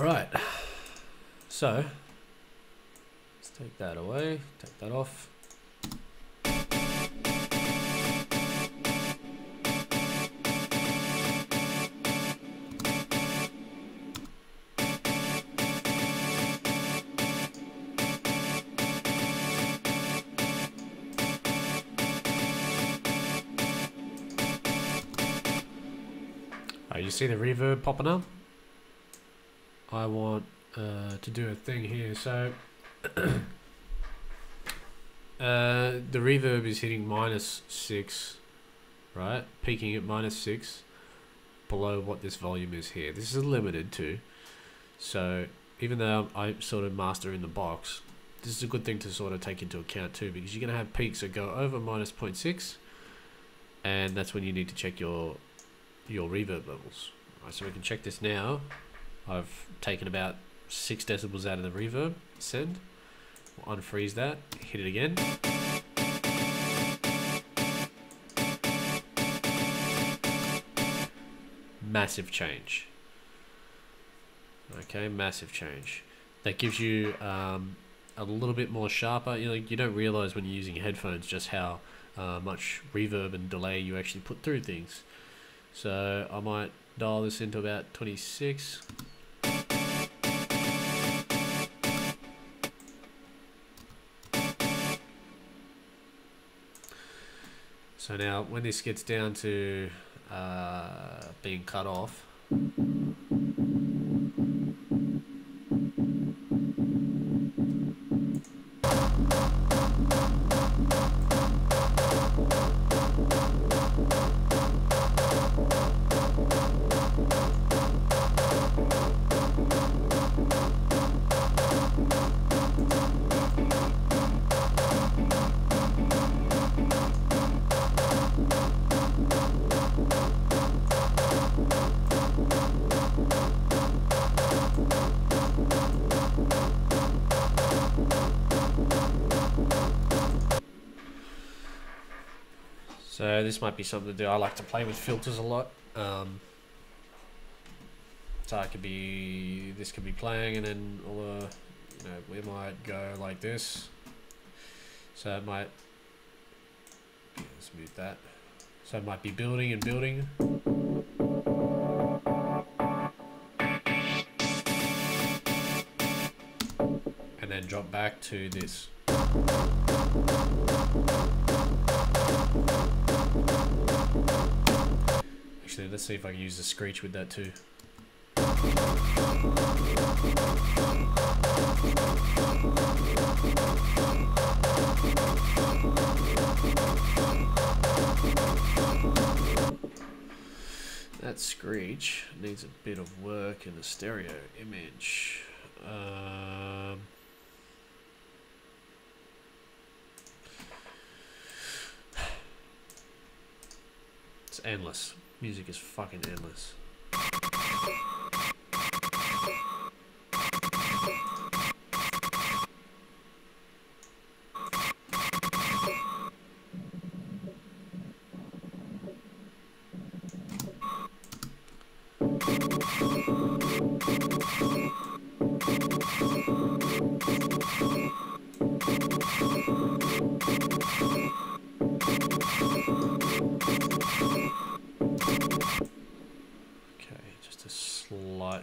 Alright, so let's take that away, take that off. You see the reverb popping up? I want to do a thing here. So the reverb is hitting -6, right? Peaking at -6 below what this volume is here. This is limited too. So even though I sort of master in the box, this is a good thing to sort of take into account too, because you're going to have peaks that go over -0.6, and that's when you need to check your reverb levels. Right, so we can check this now. I've taken about 6 decibels out of the reverb. Send. We'll unfreeze that. Hit it again. Massive change. Okay, massive change. That gives you a little bit more sharper. You don't realize when you're using headphones just how much reverb and delay you actually put through things. So I might dial this into about 26. So now when this gets down to being cut off, so this might be something to do. I like to play with filters a lot. So this could be playing, and then we might go like this. So it might, let's mute that. So it might be building and building. And then drop back to this. Actually, let's see if I can use the screech with that too. That screech needs a bit of work in the stereo image. It's endless. Music is fucking endless.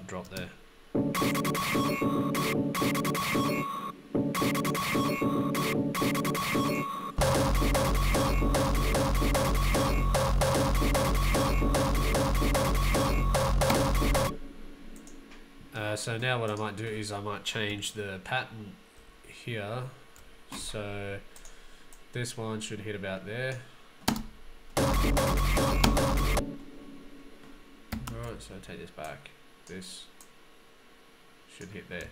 Drop there. So now what I might do is I might change the pattern here. So this one should hit about there. Alright, so take this back. This should hit there.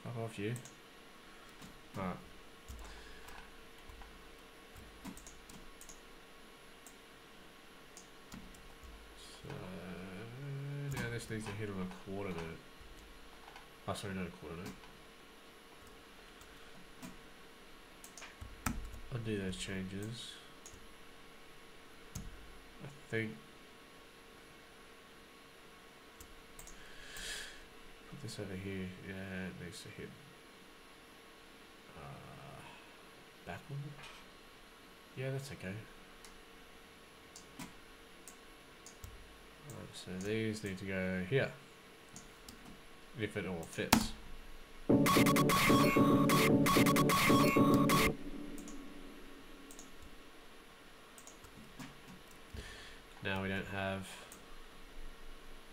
Fuck off you. Alright. So now this needs to hit on a quarter note. Oh, sorry, not a quarter note. Undo those changes. I think put this over here. Yeah, it needs to hit backward. Yeah, that's okay. Right, so these need to go here, if it all fits. Now we don't have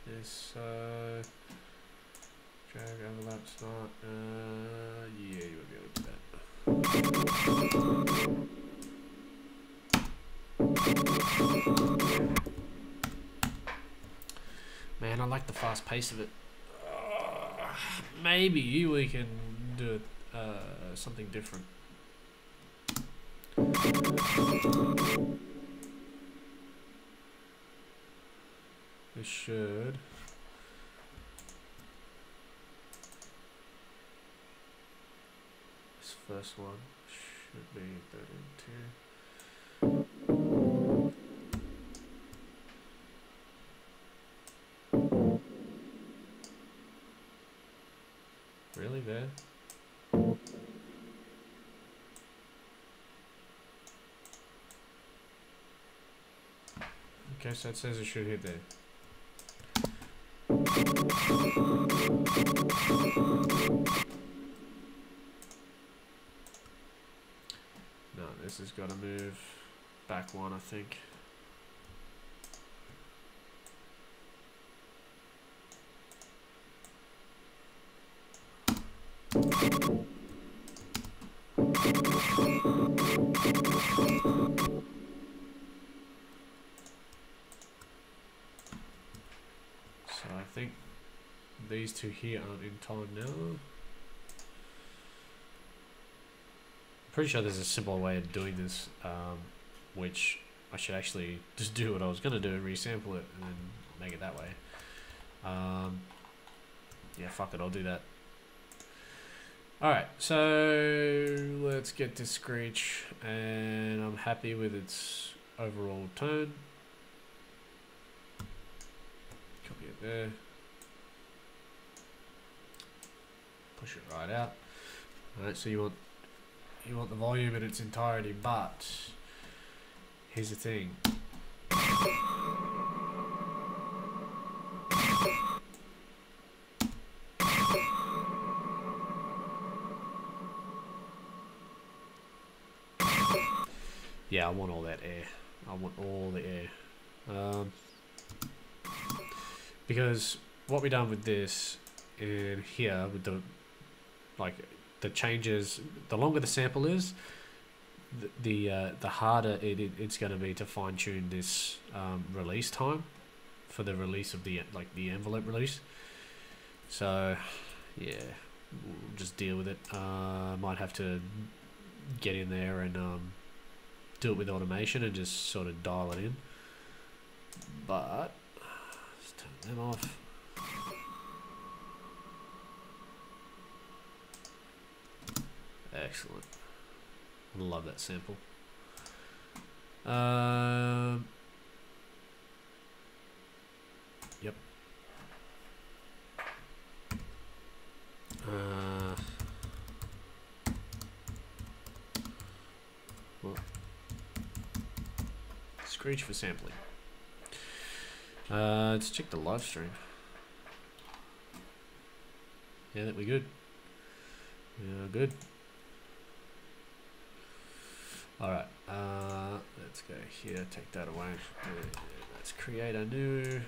this drag overlap start. Yeah, you won't be able to do that. Man, I like the fast pace of it. Maybe we can do something different. This should. This first one should be 32. Really there? Okay, so it says it should hit there. No, this has got to move back one, I think. So I think these two here aren't in time now. Pretty sure there's a simpler way of doing this, which I should actually just do what I was going to do and resample it and then make it that way. Yeah, fuck it, I'll do that. Alright, so let's get this screech, and I'm happy with its overall tone. Copy it there. Push it right out. Alright, so you want the volume in its entirety, but here's the thing. Yeah, I want all that air. I want all the air. Because what we done with this in here with the changes, the longer the sample is, the harder it's going to be to fine tune this release time for the release of the envelope release. So yeah, we'll just deal with it. Might have to get in there and do it with automation and just sort of dial it in. But let's turn them off. Excellent. Love that sample. Yep. Well, screech for sampling. Let's check the live stream. Yeah, that we good. Yeah, good. Alright, let's go here, take that away. Let's create a new.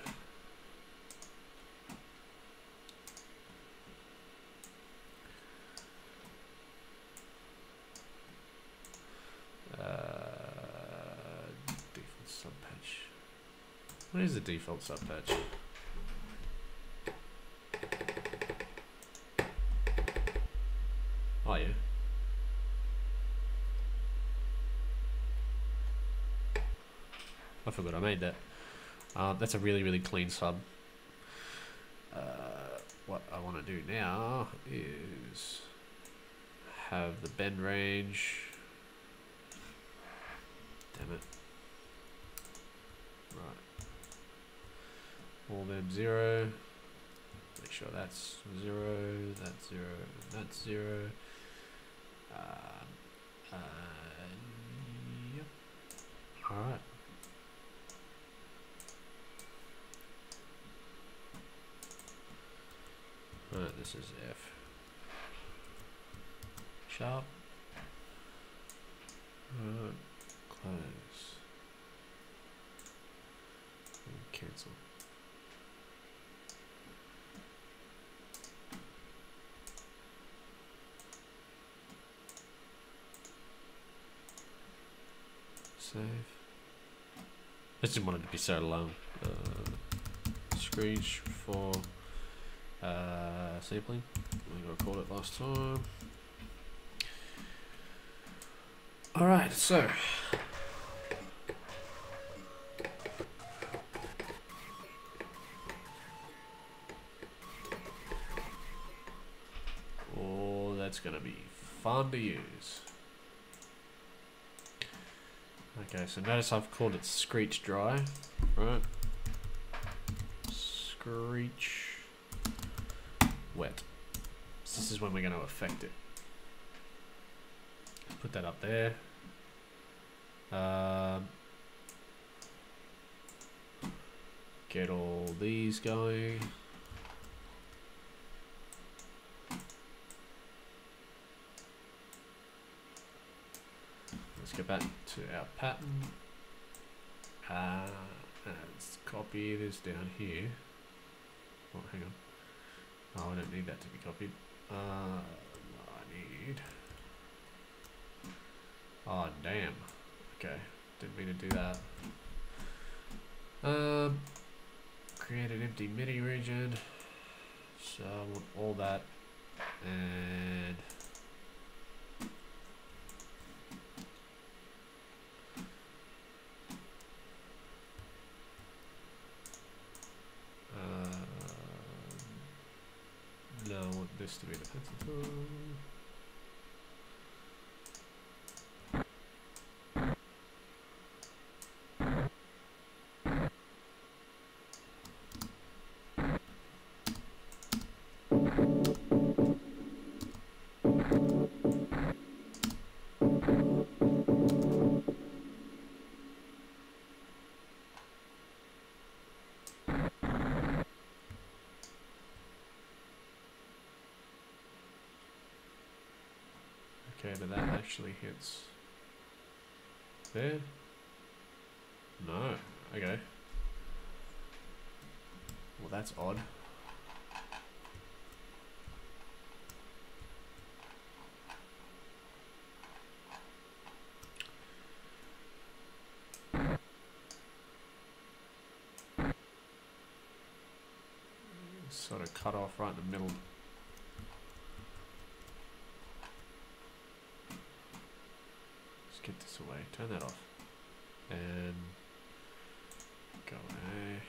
Default subpatch. What is the default subpatch? Oh yeah. I forgot I made that. That's a really, really clean sub. What I want to do now is have the bend range it. Right. All them 0. Make sure that's 0, that's 0, and that's 0. Yep. Alright. Alright, this is F sharp. Close. And cancel. Save. I just didn't want it to be so long. Screech for sampling. I recorded it last time. Alright, so oh, that's gonna be fun to use. Okay, so notice I've called it Screech Dry, right? Screech Wet. So this is when we're going to affect it. Put that up there. Get all these going. Let's get back to our pattern. Let's copy this down here. Oh, hang on. Oh, I don't need that to be copied. I need... Oh, damn. Okay, didn't mean to do that. Create an empty MIDI region. So I want all that. And... no, I want this to be the pencil tool. Okay, but that actually hits there. No, okay. Well, that's odd. Sort of cut off right in the middle. Get this away, turn that off, and go away.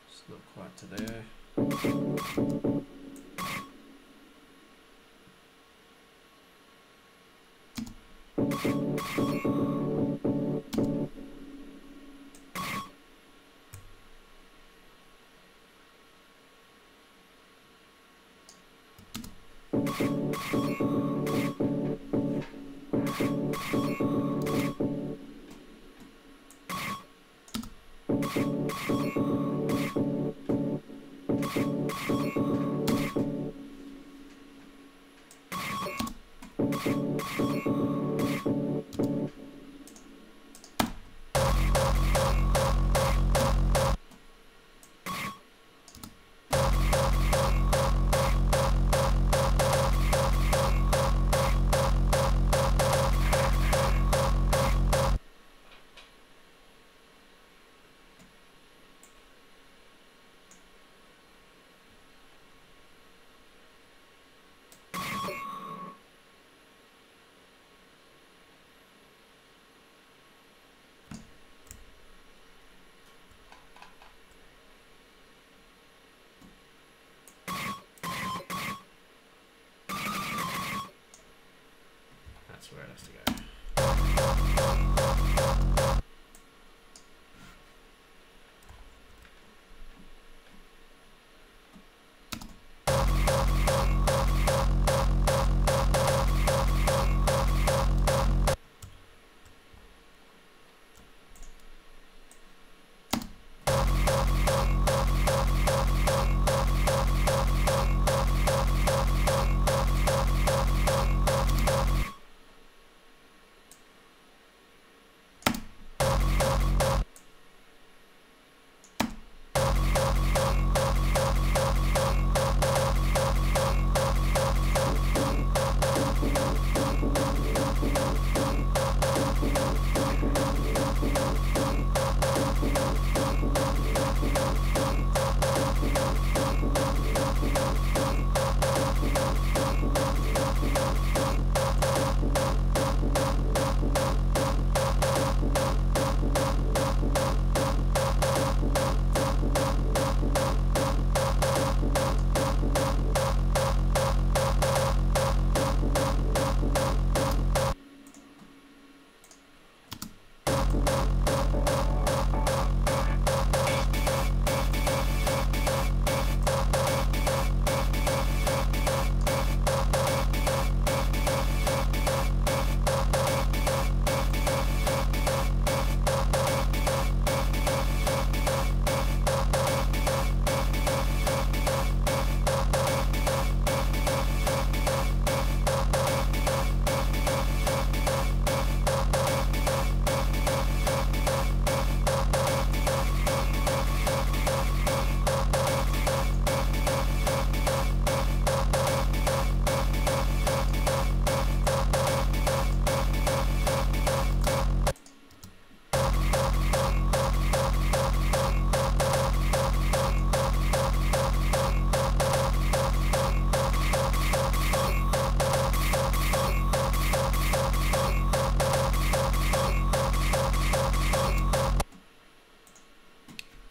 It's not quite to there. That's where it has to go.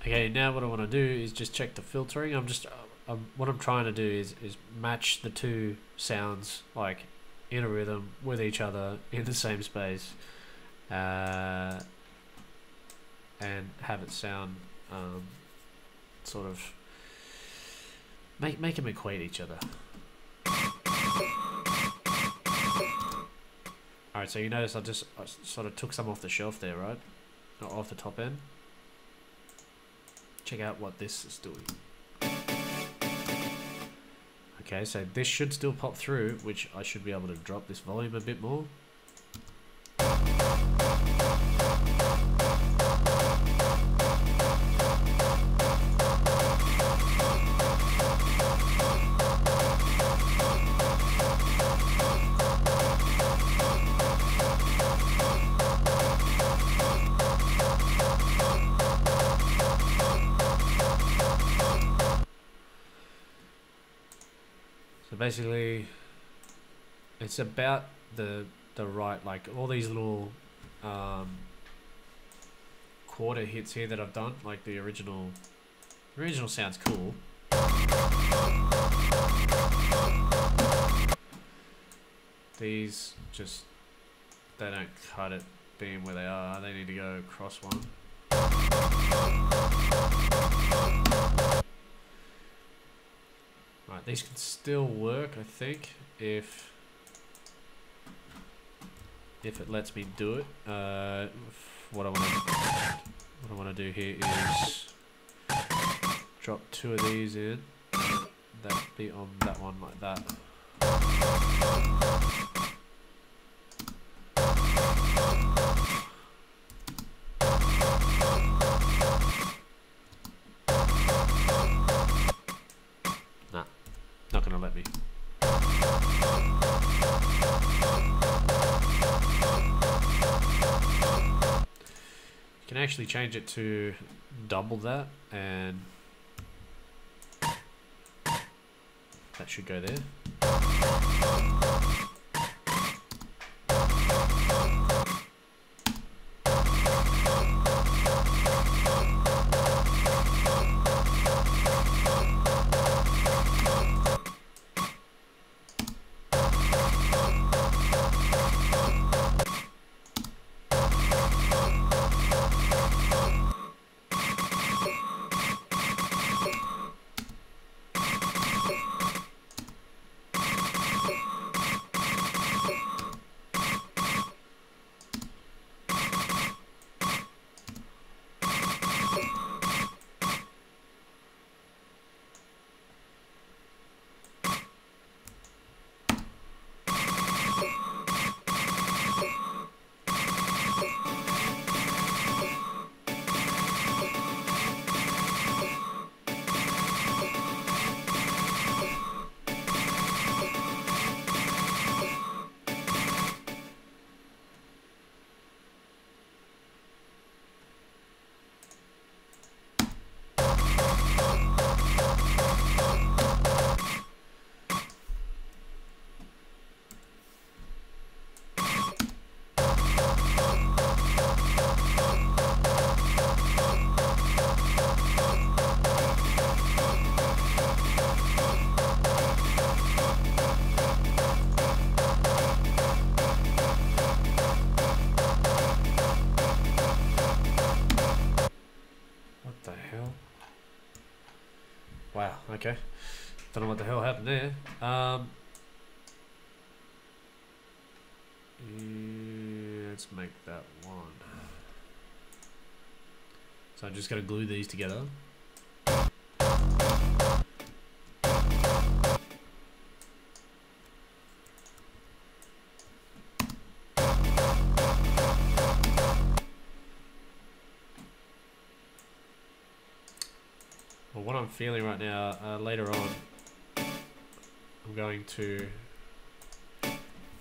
Okay, now what I want to do is just check the filtering. What I'm trying to do is match the two sounds like in a rhythm with each other in the same space, and have it sound sort of make them equate each other. Alright, so you notice I sort of took some off the shelf there, right? Not off the top end. Check out what this is doing. Okay, so this should still pop through, which I should be able to drop this volume a bit more. So basically, it's about the right, like all these little quarter hits here that I've done, like the original sounds cool. These just, they don't cut it being where they are, they need to go across one. Right, these can still work, I think, if it lets me do it. What I want to do here is drop two of these in. That be on that one like that. actually change it to double that, and that should go there. Wow, okay. Don't know what the hell happened there. Let's make that one. So I'm just going to glue these together. Well, what I'm feeling right now, later on, I'm going to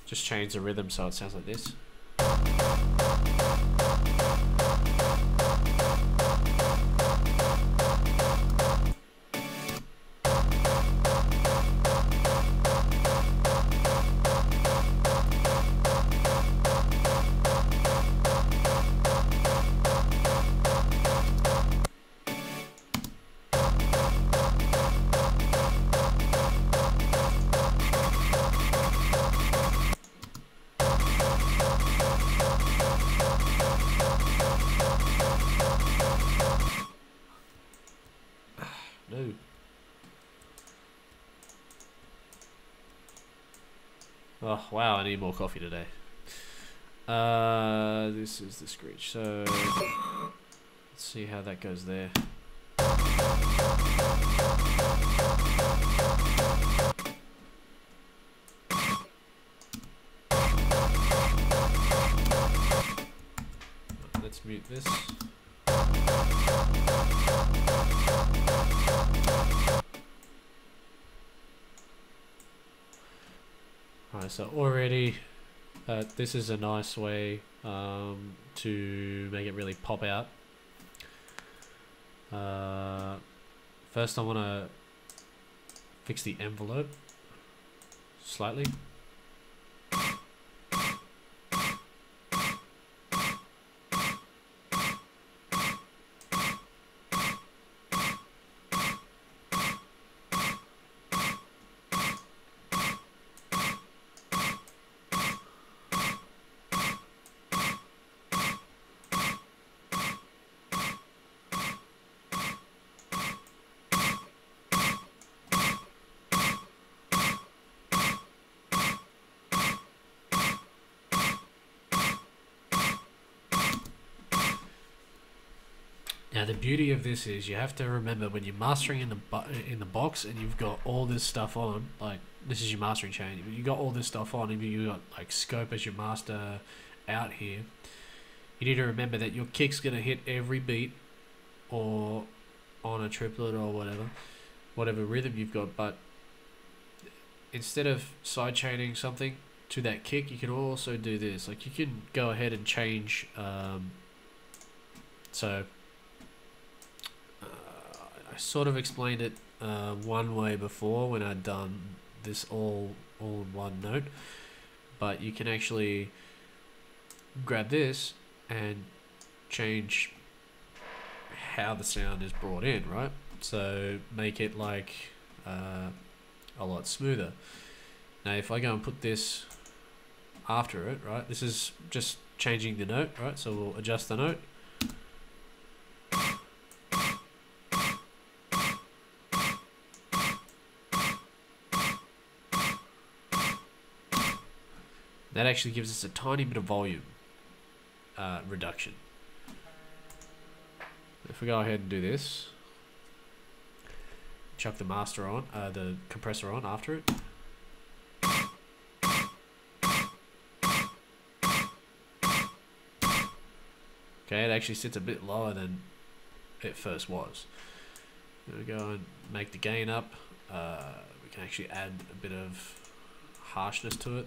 just change the rhythm so it sounds like this. No. Oh wow, I need more coffee today. This is the screech, so let's see how that goes there. Let's mute this. Alright, so already this is a nice way to make it really pop out. First I want to fix the envelope slightly. Now the beauty of this is you have to remember when you're mastering in the box and you've got all this stuff on, like this is your mastering chain, you got all this stuff on, and you got like scope as your master out here, you need to remember that your kick's gonna hit every beat or on a triplet or whatever rhythm you've got, but instead of side chaining something to that kick, you can also do this. Like you can go ahead and change So I sort of explained it one way before when I'd done this all in one note, but you can actually grab this and change how the sound is brought in, right? So make it like a lot smoother. Now if I go and put this after it, right, this is just changing the note, right? So we'll adjust the note. That actually gives us a tiny bit of volume reduction. If we go ahead and do this, chuck the master on, the compressor on after it. Okay, it actually sits a bit lower than it first was. We go and make the gain up. We can actually add a bit of harshness to it.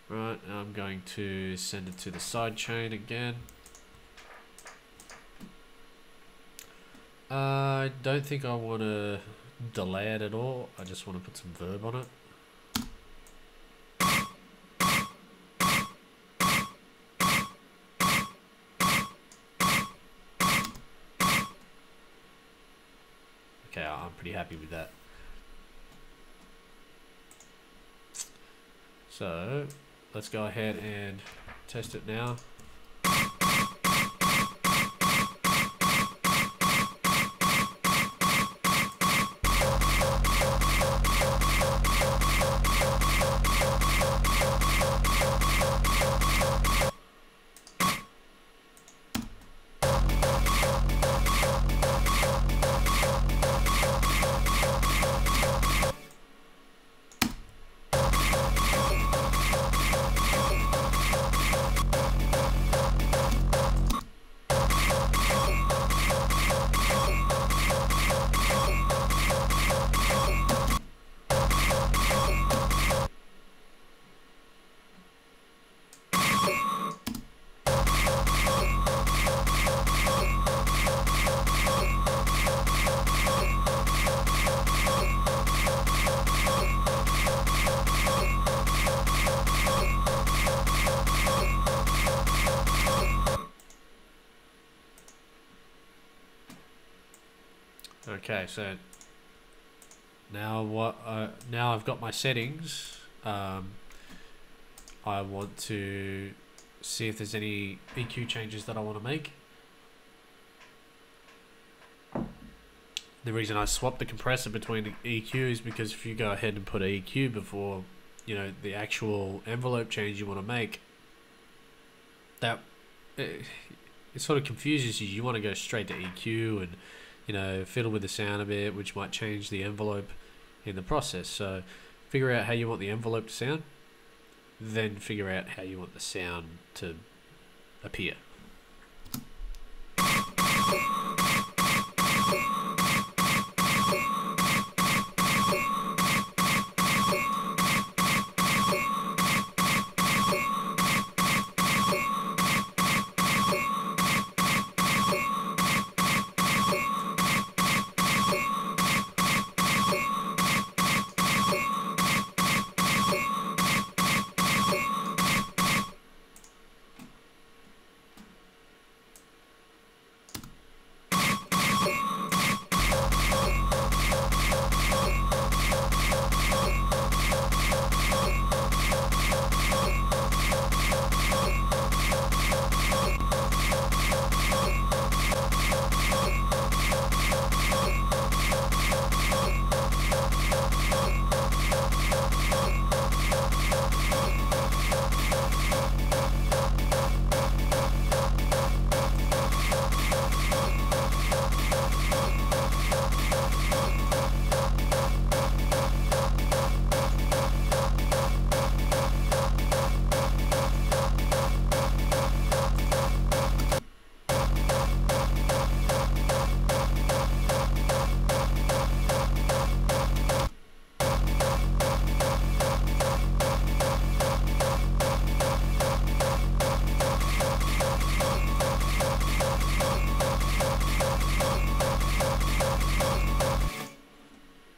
Right, now I'm going to send it to the side chain again. I don't think I want to delay it at all. I just want to put some verb on it. Okay, I'm pretty happy with that. So let's go ahead and test it now. Okay, so now now I've got my settings. I want to see if there's any EQ changes that I want to make. The reason I swapped the compressor between the EQ is because if you go ahead and put EQ before, you know, the actual envelope change you want to make, that it sort of confuses you. You want to go straight to EQ and, you know, fiddle with the sound a bit, which might change the envelope in the process. So figure out how you want the envelope to sound, then figure out how you want the sound to appear.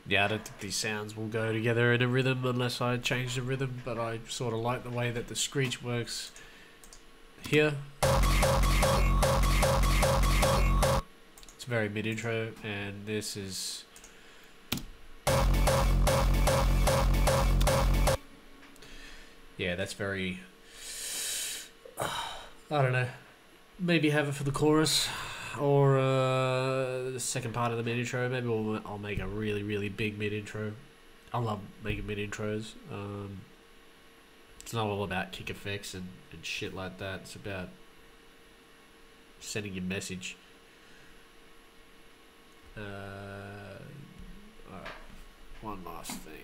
Yeah, I don't think these sounds will go together in a rhythm unless I change the rhythm, but I sort of like the way that the screech works here. It's very mid-intro, and this is... yeah, that's very... I don't know. Maybe have it for the chorus, or the second part of the mid-intro. Maybe I'll make a really, really big mid-intro. I love making mid-intros. It's not all about kick effects and shit like that. It's about sending your message. Alright, one last thing.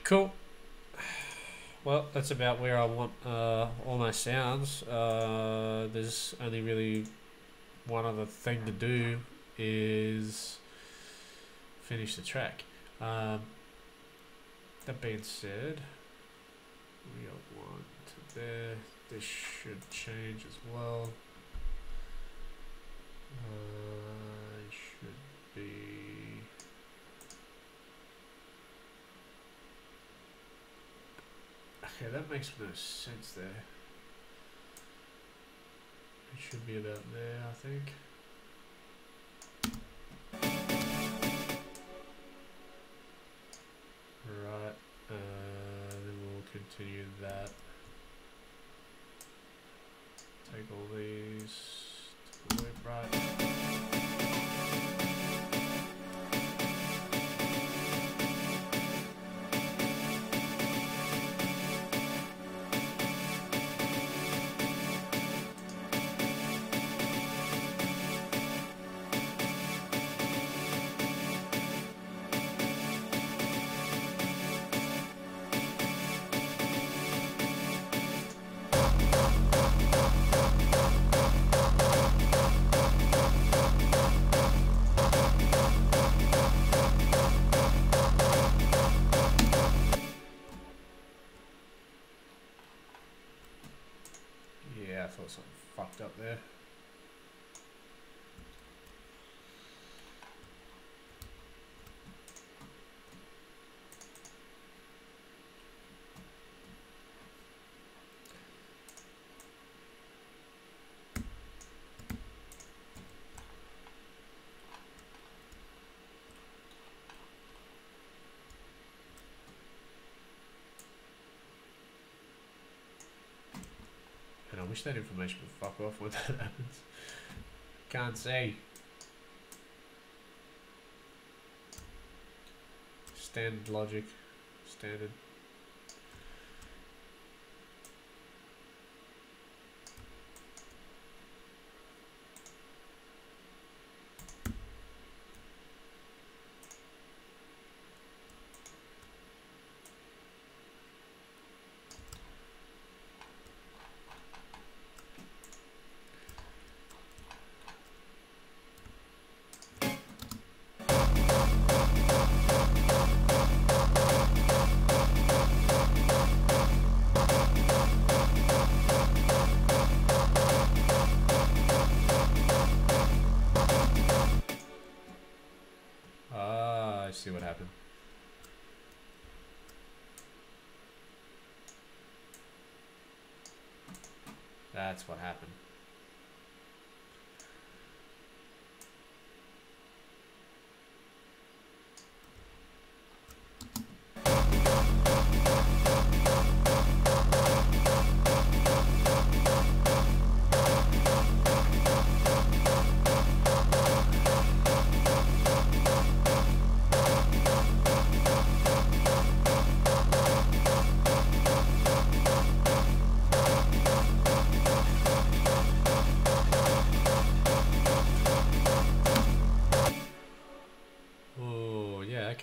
Cool. Well, that's about where I want all my sounds. There's only really one other thing to do, is finish the track. That being said, we got one to there. This should change as well. It should be... okay, that makes no sense there. It should be about there, I think. Right, then we'll continue that. Take all these to the left, right. wish that information would fuck off when that happens. Can't see. Standard logic. Standard. See what happened. That's what happened.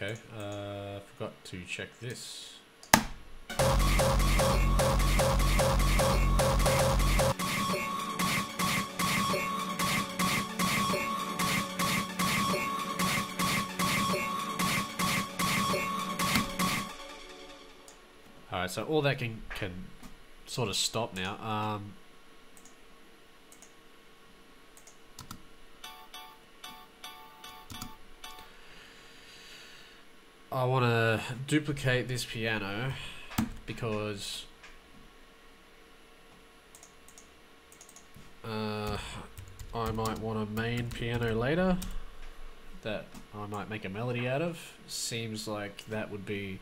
Okay, forgot to check this. Alright, so all that can sort of stop now. I want to duplicate this piano because I might want a main piano later that I might make a melody out of. Seems like that would be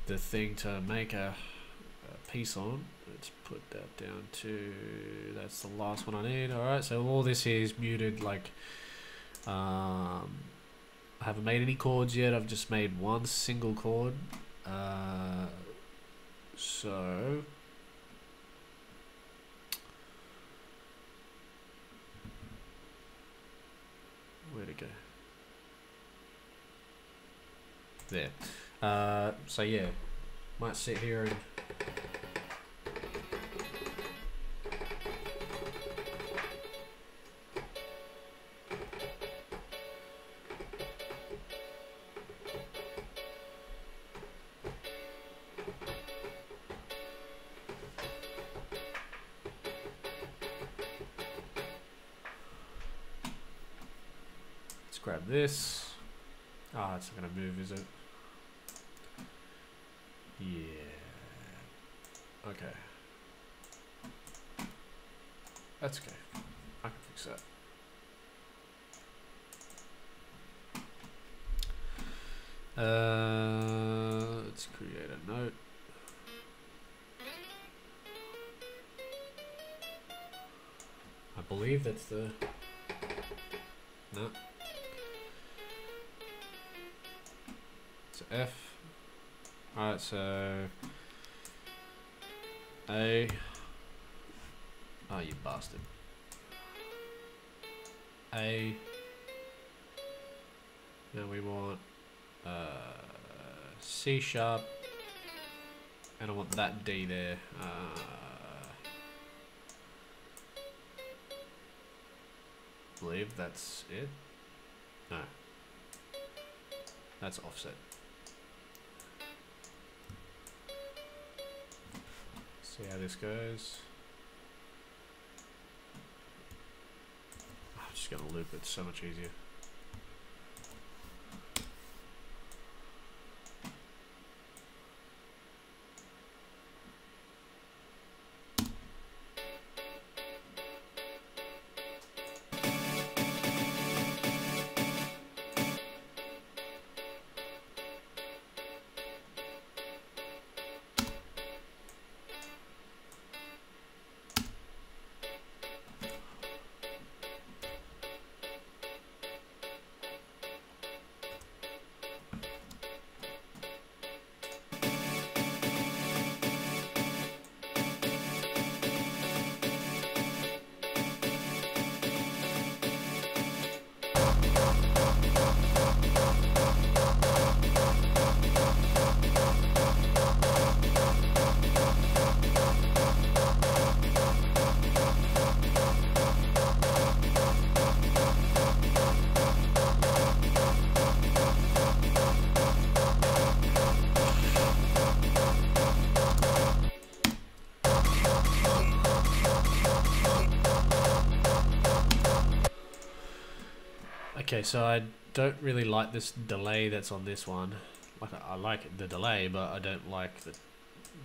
the thing to make a piece on. Let's put that down to, that's the last one I need. Alright, so all this here is muted, like I haven't made any chords yet. I've just made one single chord. So where'd it go? There. So yeah, might sit here and grab this. Ah, it's not gonna move, is it? Yeah. Okay. That's okay. I can fix that. Let's create a note. I believe that's the... No. It's F. Alright, so... A... Oh, you bastard. A... Now we want... C sharp. And I want that D there. I believe that's it. No. That's offset. See how this goes. I'm just gonna loop it, so much easier. Okay, so I don't really like this delay that's on this one. Like, I like the delay, but I don't like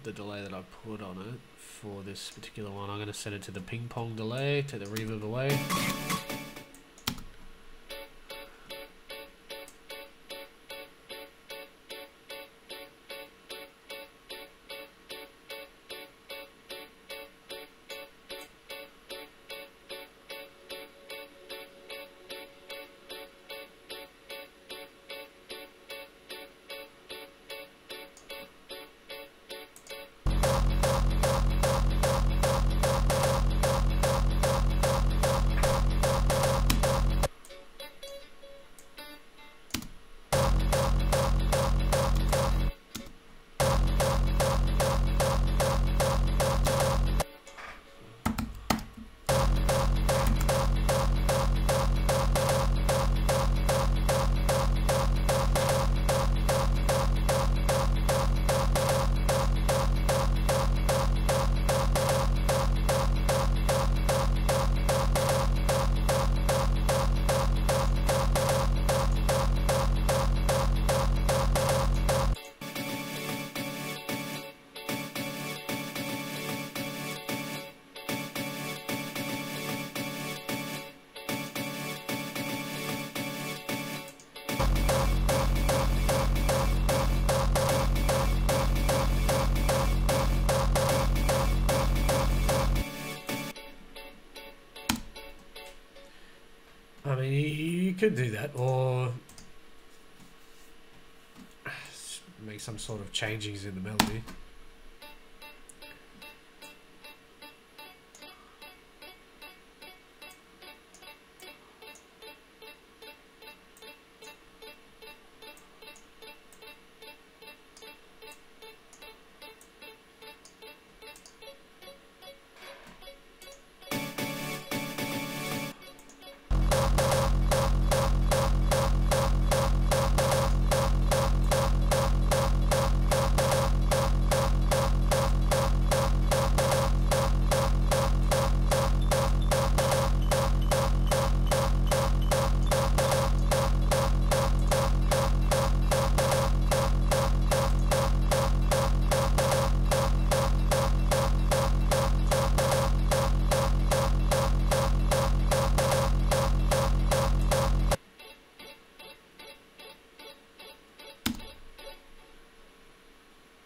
the delay that I put on it for this particular one. I'm going to set it to the ping pong delay, take the reverb away. I mean, you could do that, or make some sort of changings in the melody.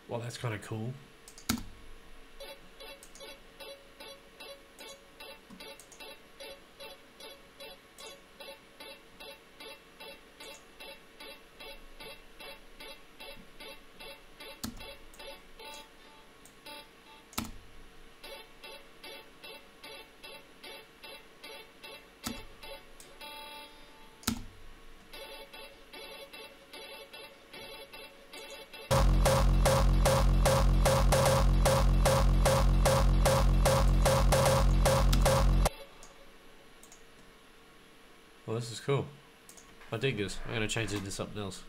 Well, that's kind of cool. Well, this is cool. I dig this. I'm gonna change it into something else.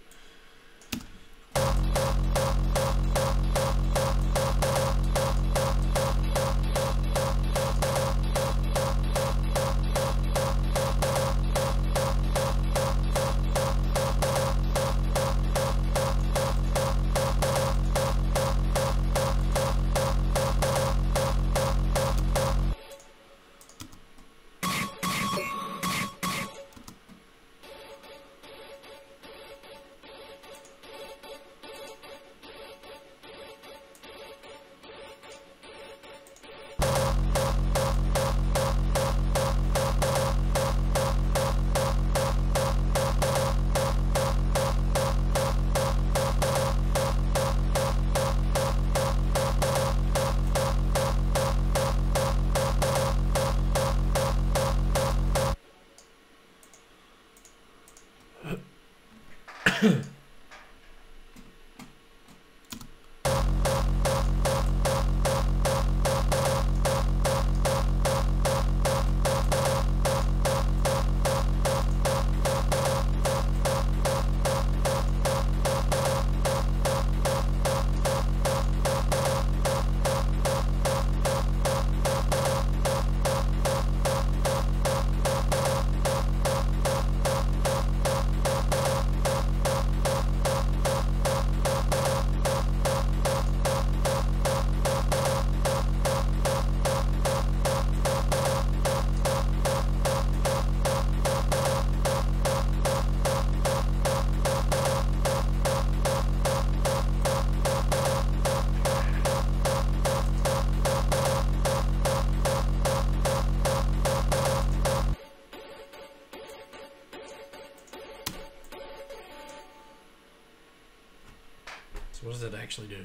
What does it actually do?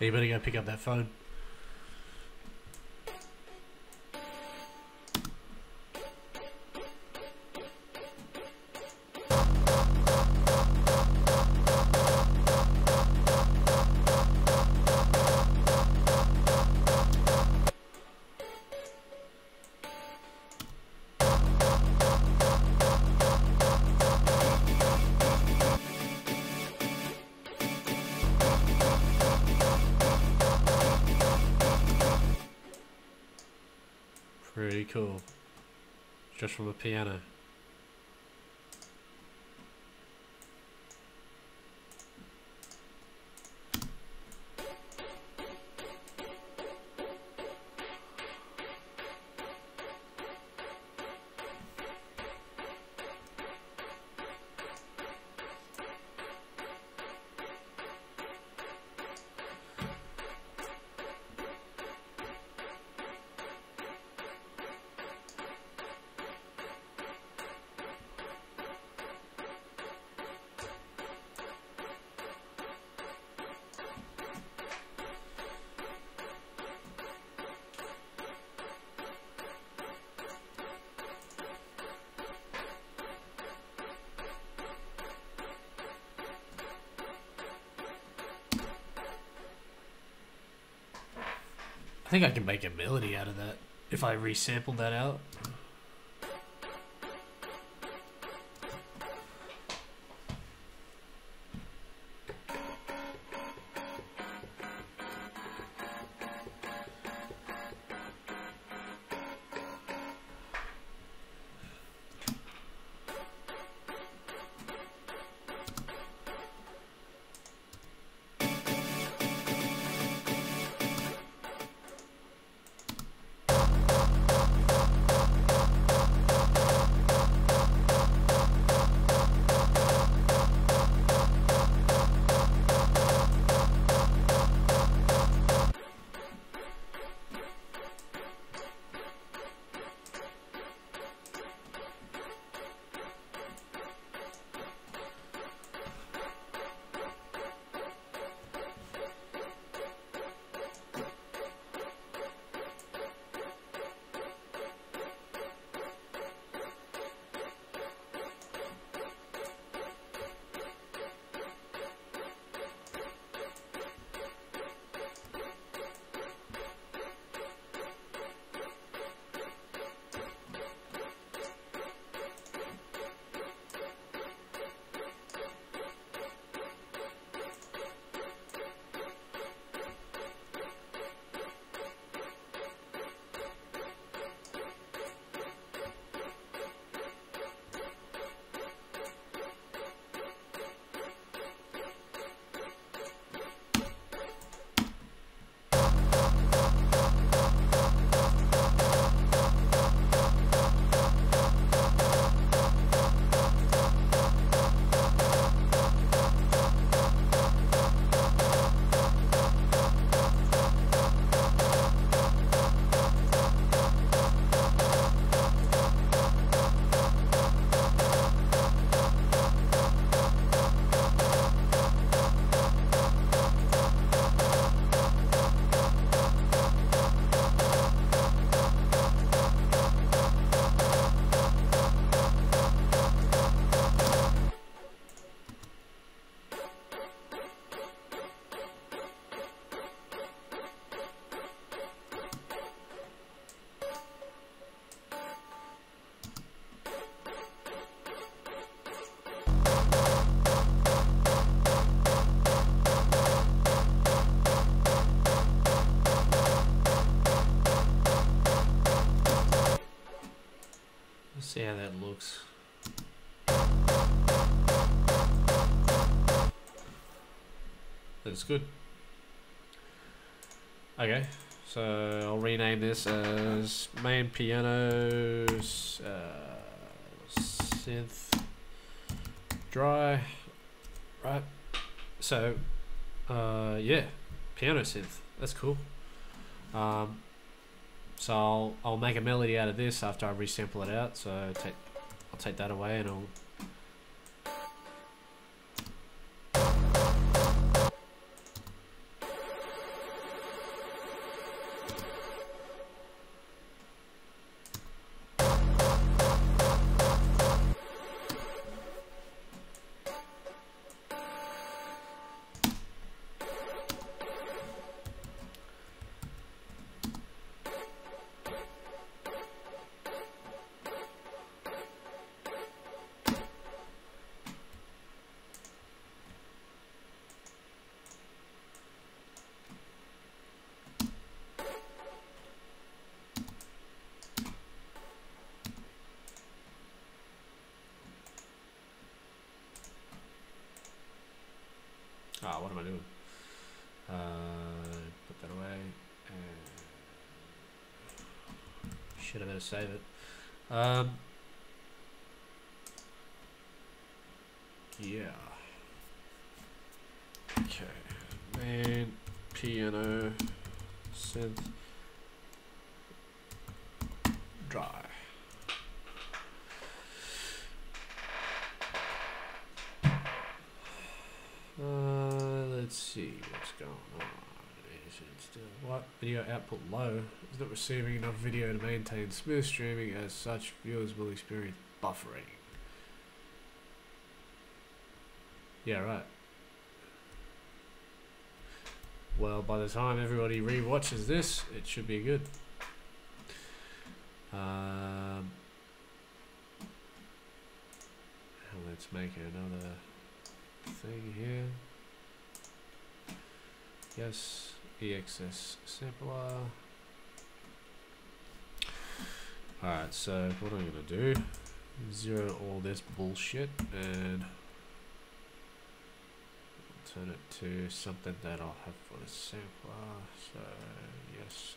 You better go pick up that phone. Pretty cool. Just from a piano. I think I can make a melody out of that if I resampled that out. See how that looks. That's good. Okay, so I'll rename this as main piano synth dry. Right. So Yeah, piano synth. That's cool. So I'll make a melody out of this after I resample it out. So I'll take that away and I'll. Oh, what am I doing? Put that away. Should have better save it. Yeah. Okay. Man, piano, synth, dry. Let's see what's going on. Is it still what? Video output low. Is not receiving enough video to maintain smooth streaming. As such, viewers will experience buffering. Yeah, right. Well, by the time everybody re-watches this, it should be good. Let's make another thing here. Yes, EXS sampler. Alright, so what I'm gonna do, zero all this bullshit and turn it to something that I'll have for the sampler. So yes,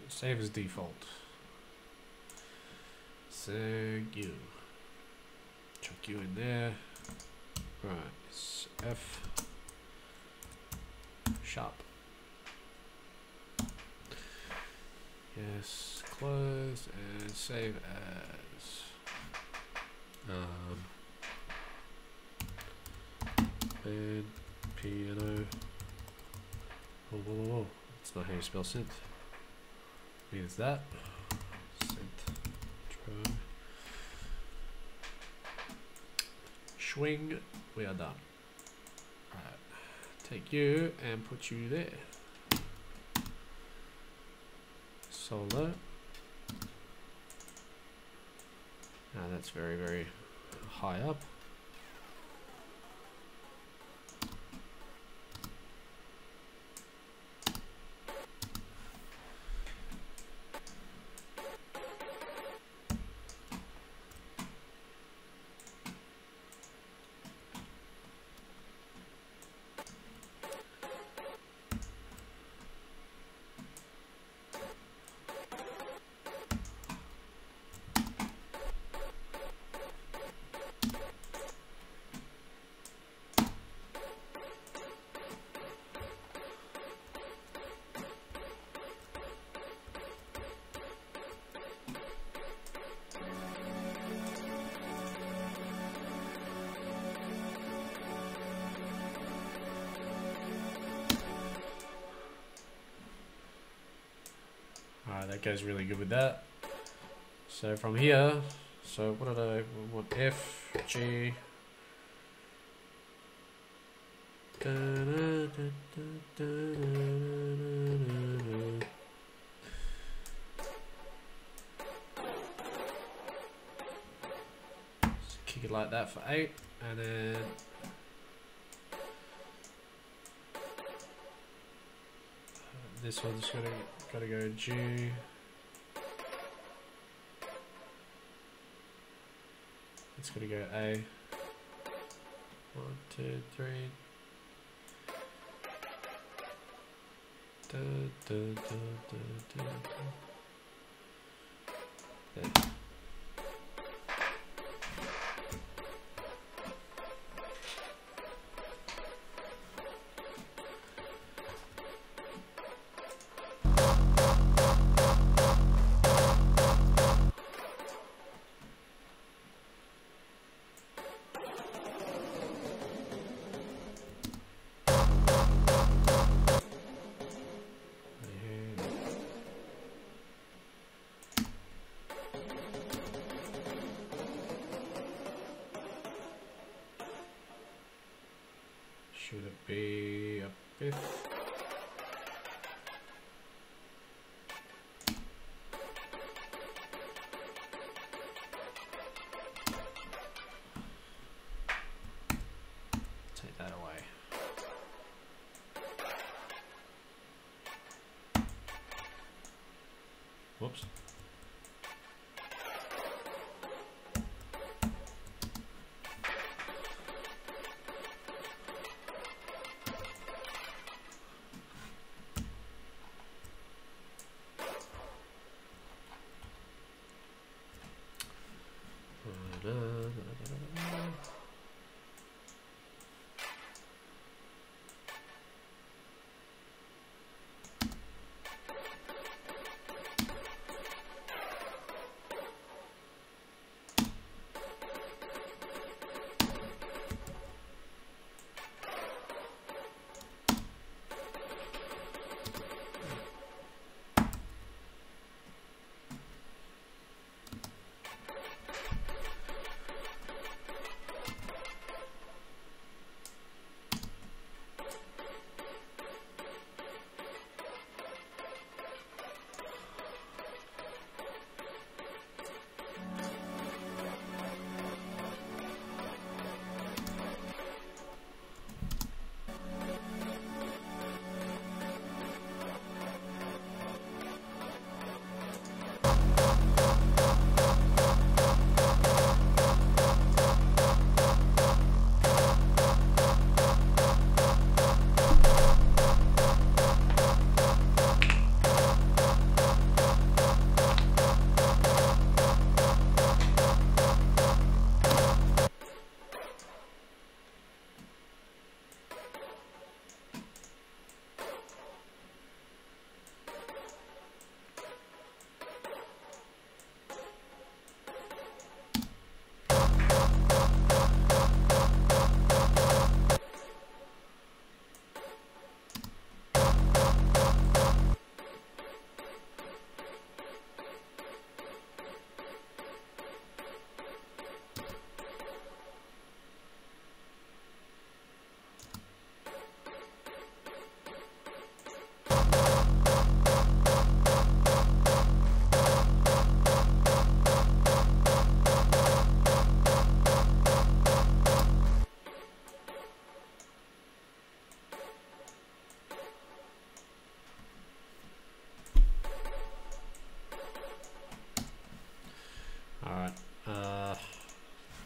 save as default. Thank you. Chuck you in there. Right, it's F sharp. Yes, close and save as. And piano. Whoa, whoa, whoa, whoa. That's not how you spell synth. Means that. Synth. Try. Swing. We are done. Alright. Take you and put you there. Solo. Now that's very, very high up. Alright, that goes really good with that. So from here, so what did I want? F, G. So kick it like that for 8, and then this one's gotta go G. It's gonna go A. 1, 2, 3. Da, da, da, da, da, da. There. Should it be a fifth? Take that away. Whoops.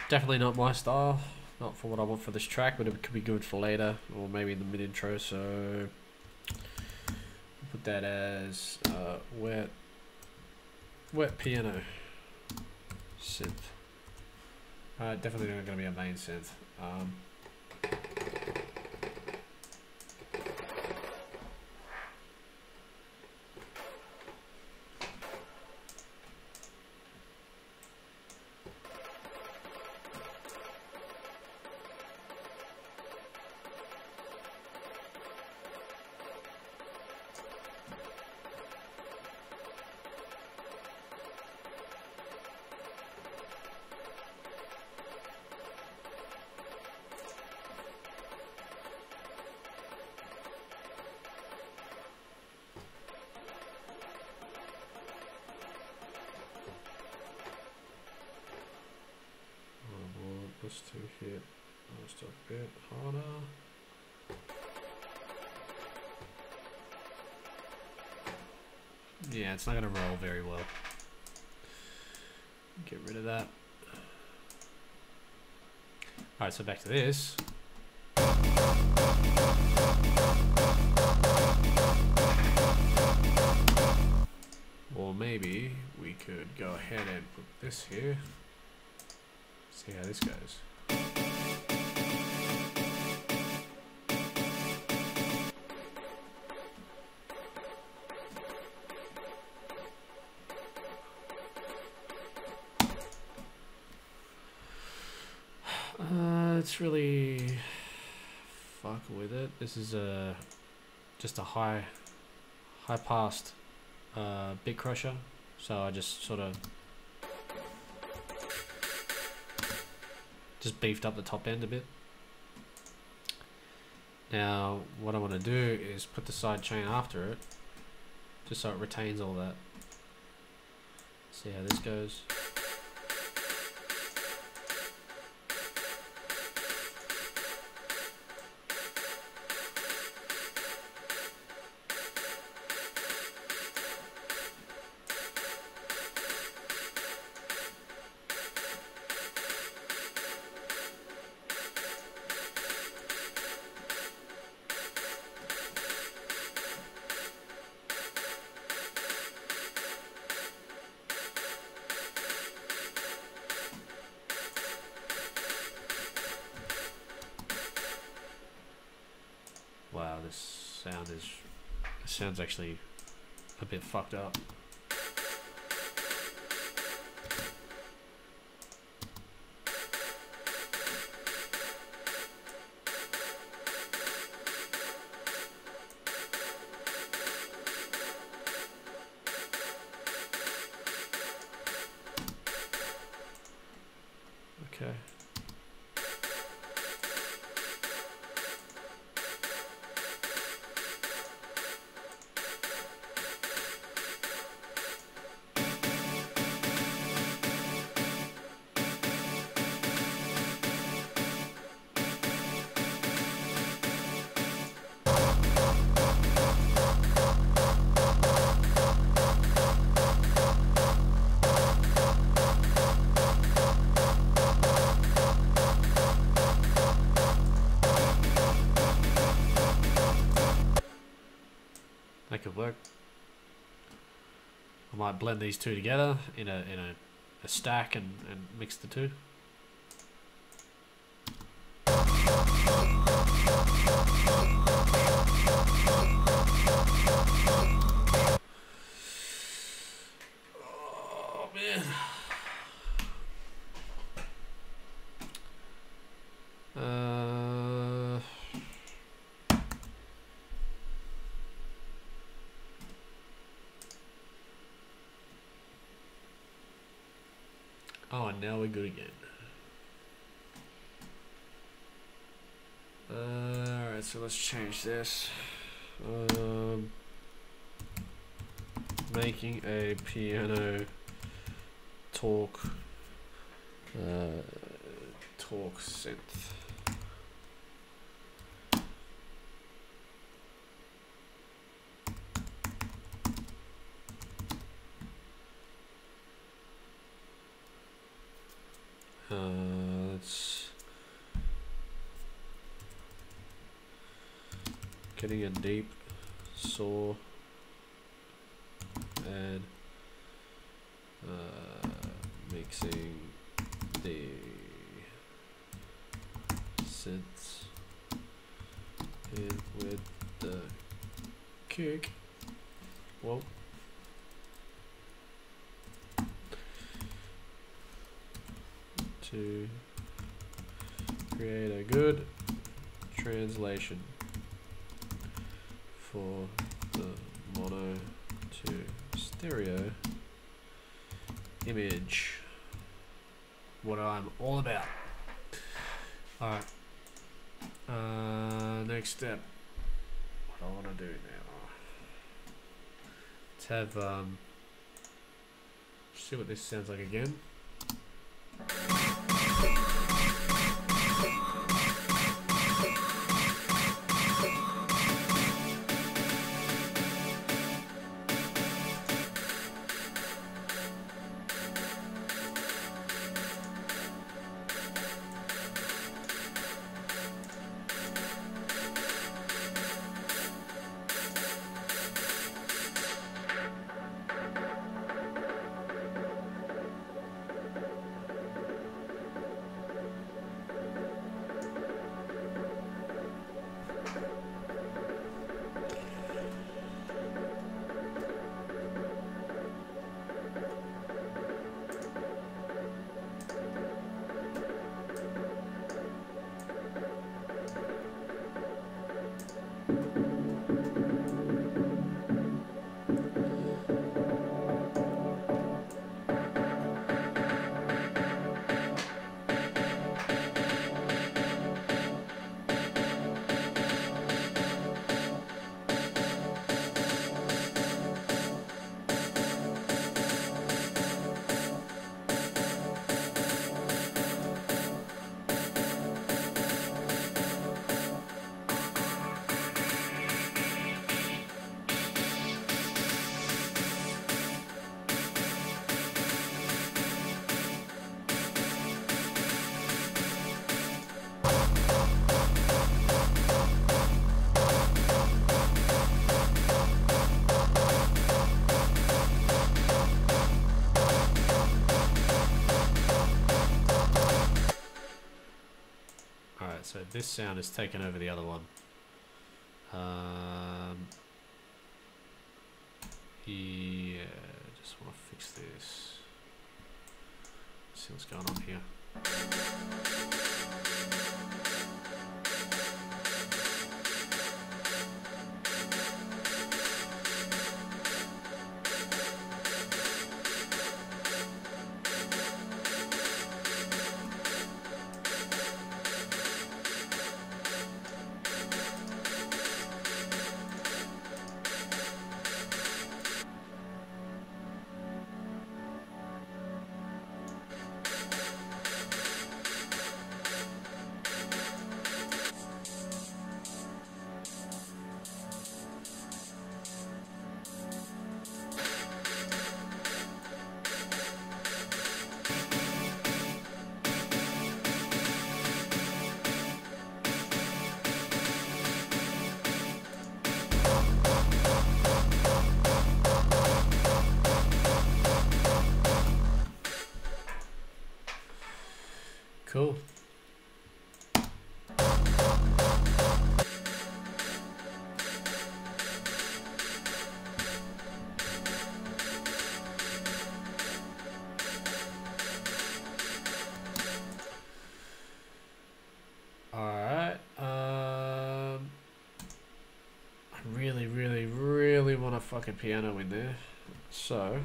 Definitely not my style, not for what I want for this track, but it could be good for later, or maybe in the mid intro, so put that as wet piano synth. Definitely not going to be a main synth. This to hit just a bit harder. Yeah, it's not going to roll very well. Get rid of that. Alright, so back to this. Or maybe we could go ahead and put this here. See how this goes. Let's really fuck with it. This is just a high passed bit crusher, so I just sort of beefed up the top end a bit, Now, what I want to do is put the side chain after it, just so it retains all that. See how this goes. Wow, this sounds actually a bit fucked up. Okay. That could work. I might blend these two together in a stack and mix the two. Oh man. Oh, and now we're good again. Alright, so let's change this. Making a piano talk synth. Let's getting a deep saw and mixing the synths in with the kick. Whoa. To create a good translation for the mono to stereo image. What I'm all about. Alright. Next step. What I want to do now. Let's have see what this sounds like again. so this sound is taken over the other one. Yeah, just want to fix this. See what's going on here. Cool. Alright, I really want a fucking piano in there, so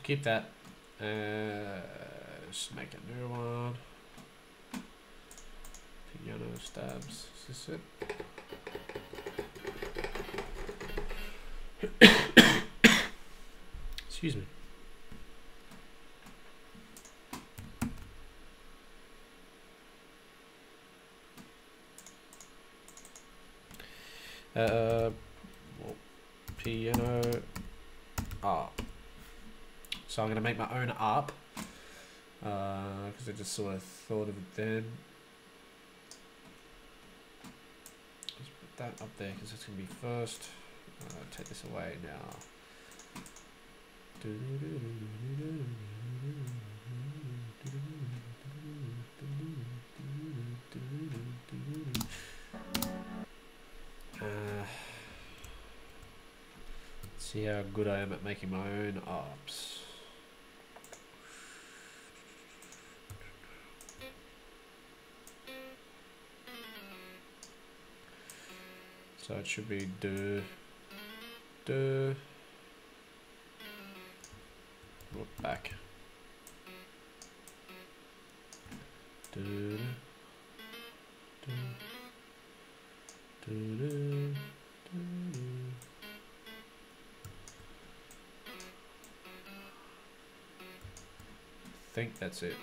keep that. Just make a new one. Piano stabs. Is this it? Excuse me. Well, piano ARP. So I'm going to make my own ARP because I just sort of thought of it then. Let's put that up there because it's going to be first. Take this away now. See how good I am at making my own ARPs. So it should be do. Look back. Do. I think that's it.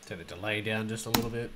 Turn the delay down just a little bit.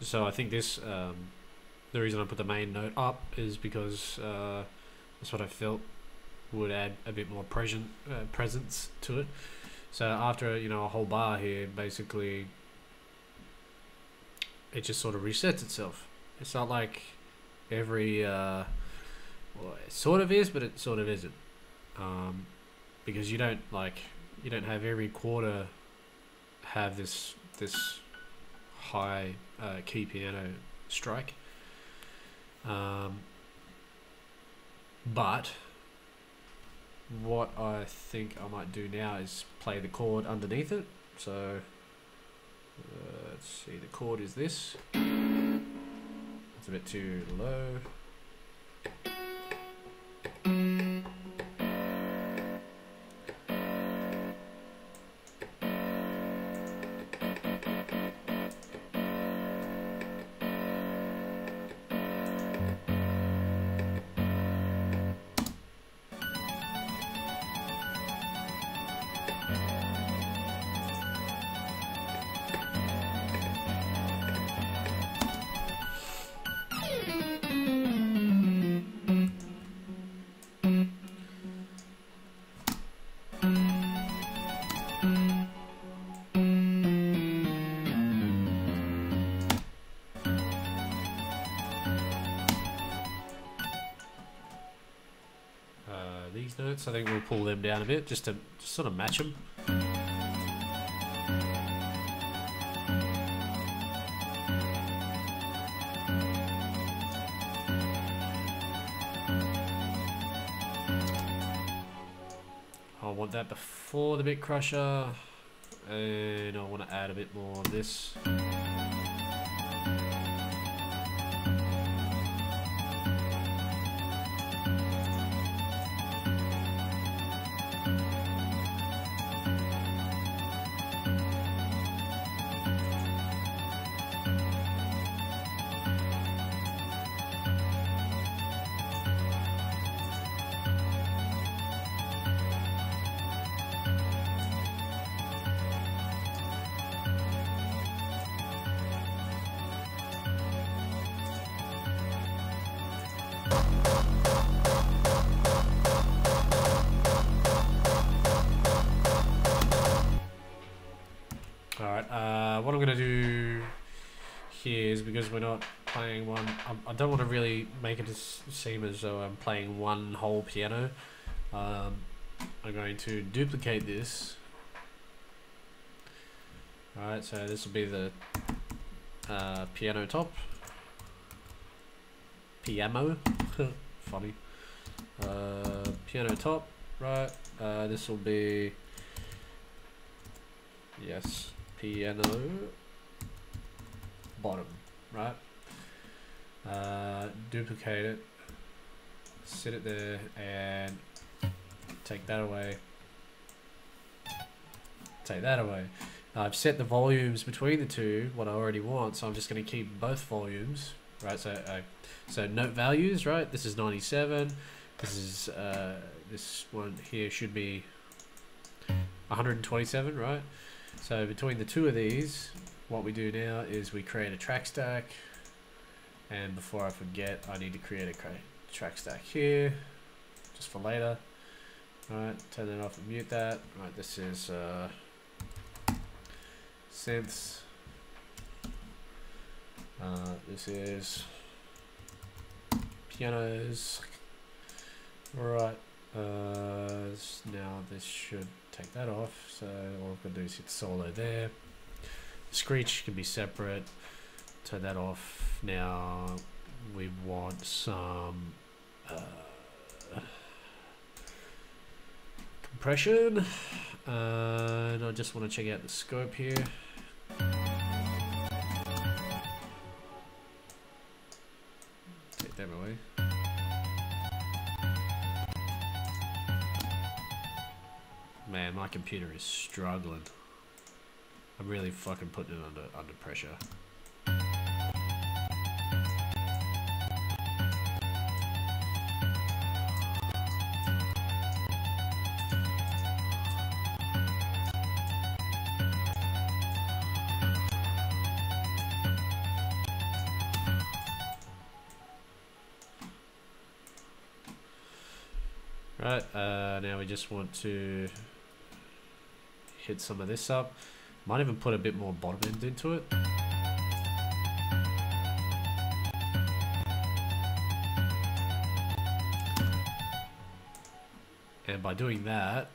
So I think this, the reason I put the main note up is because that's what I felt would add a bit more presence to it. So after, you know, a whole bar here, basically it just sort of resets itself. It's not like every well, it sort of is, but it sort of isn't, because you don't have every quarter have this high key piano strike, but what I think I might do now is play the chord underneath it. So let's see, the chord is this. It's a bit too low. These notes, I think we'll pull them down a bit just to sort of match them. I want that before the bit crusher, and I want to add a bit more of this. What I'm going to do here is, because we're not playing one, I don't want to really make it seem as though I'm playing one whole piano. I'm going to duplicate this. Alright, so this will be the piano top. Piano. Funny. Piano top, right. This will be, yes, piano bottom, right. Duplicate it, sit it there, and take that away. Take that away. Now I've set the volumes between the two, what I already want, so I'm just going to keep both volumes, right. So note values, right. This is 97. This is this one here should be 127, right. So between the two of these, what we do now is we create a track stack, and before I forget, I need to create a track stack here, just for later. Alright, turn that off and mute that. Right, this is synths. This is pianos. Alright, now this should take that off, so all I've got to do is hit solo there. The screech can be separate, turn that off. Now we want some compression, and I just want to check out the scope here. Take them away. Man, my computer is struggling. I'm really fucking putting it under pressure. Right, now we just want to hit some of this up. Might even put a bit more bottom end into it. And by doing that,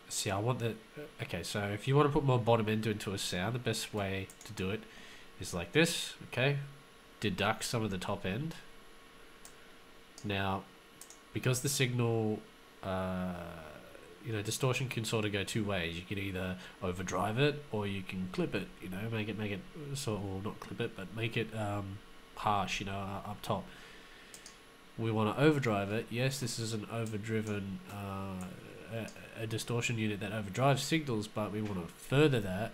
see, I want the... Okay, so if you want to put more bottom end into a sound, the best way to do it is like this, okay? Deduct some of the top end. Now, because the signal, you know, distortion can sort of go two ways. You can either overdrive it or you can clip it, you know, make it sort of, well, not clip it, but make it harsh, you know, up top. We want to overdrive it. Yes, this is an overdriven, a distortion unit that overdrives signals, but we want to further that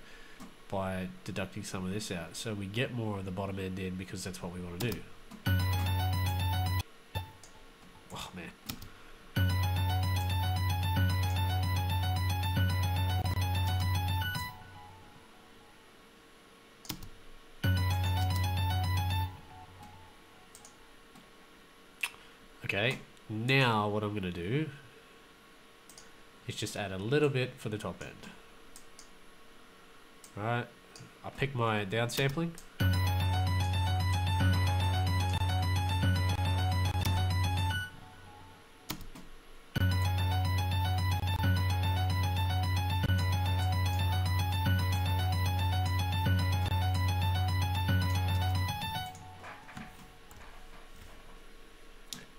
by deducting some of this out. So we get more of the bottom end in because that's what we want to do. Oh man. Okay, now what I'm going to do is just add a little bit for the top end. Alright, I'll pick my downsampling.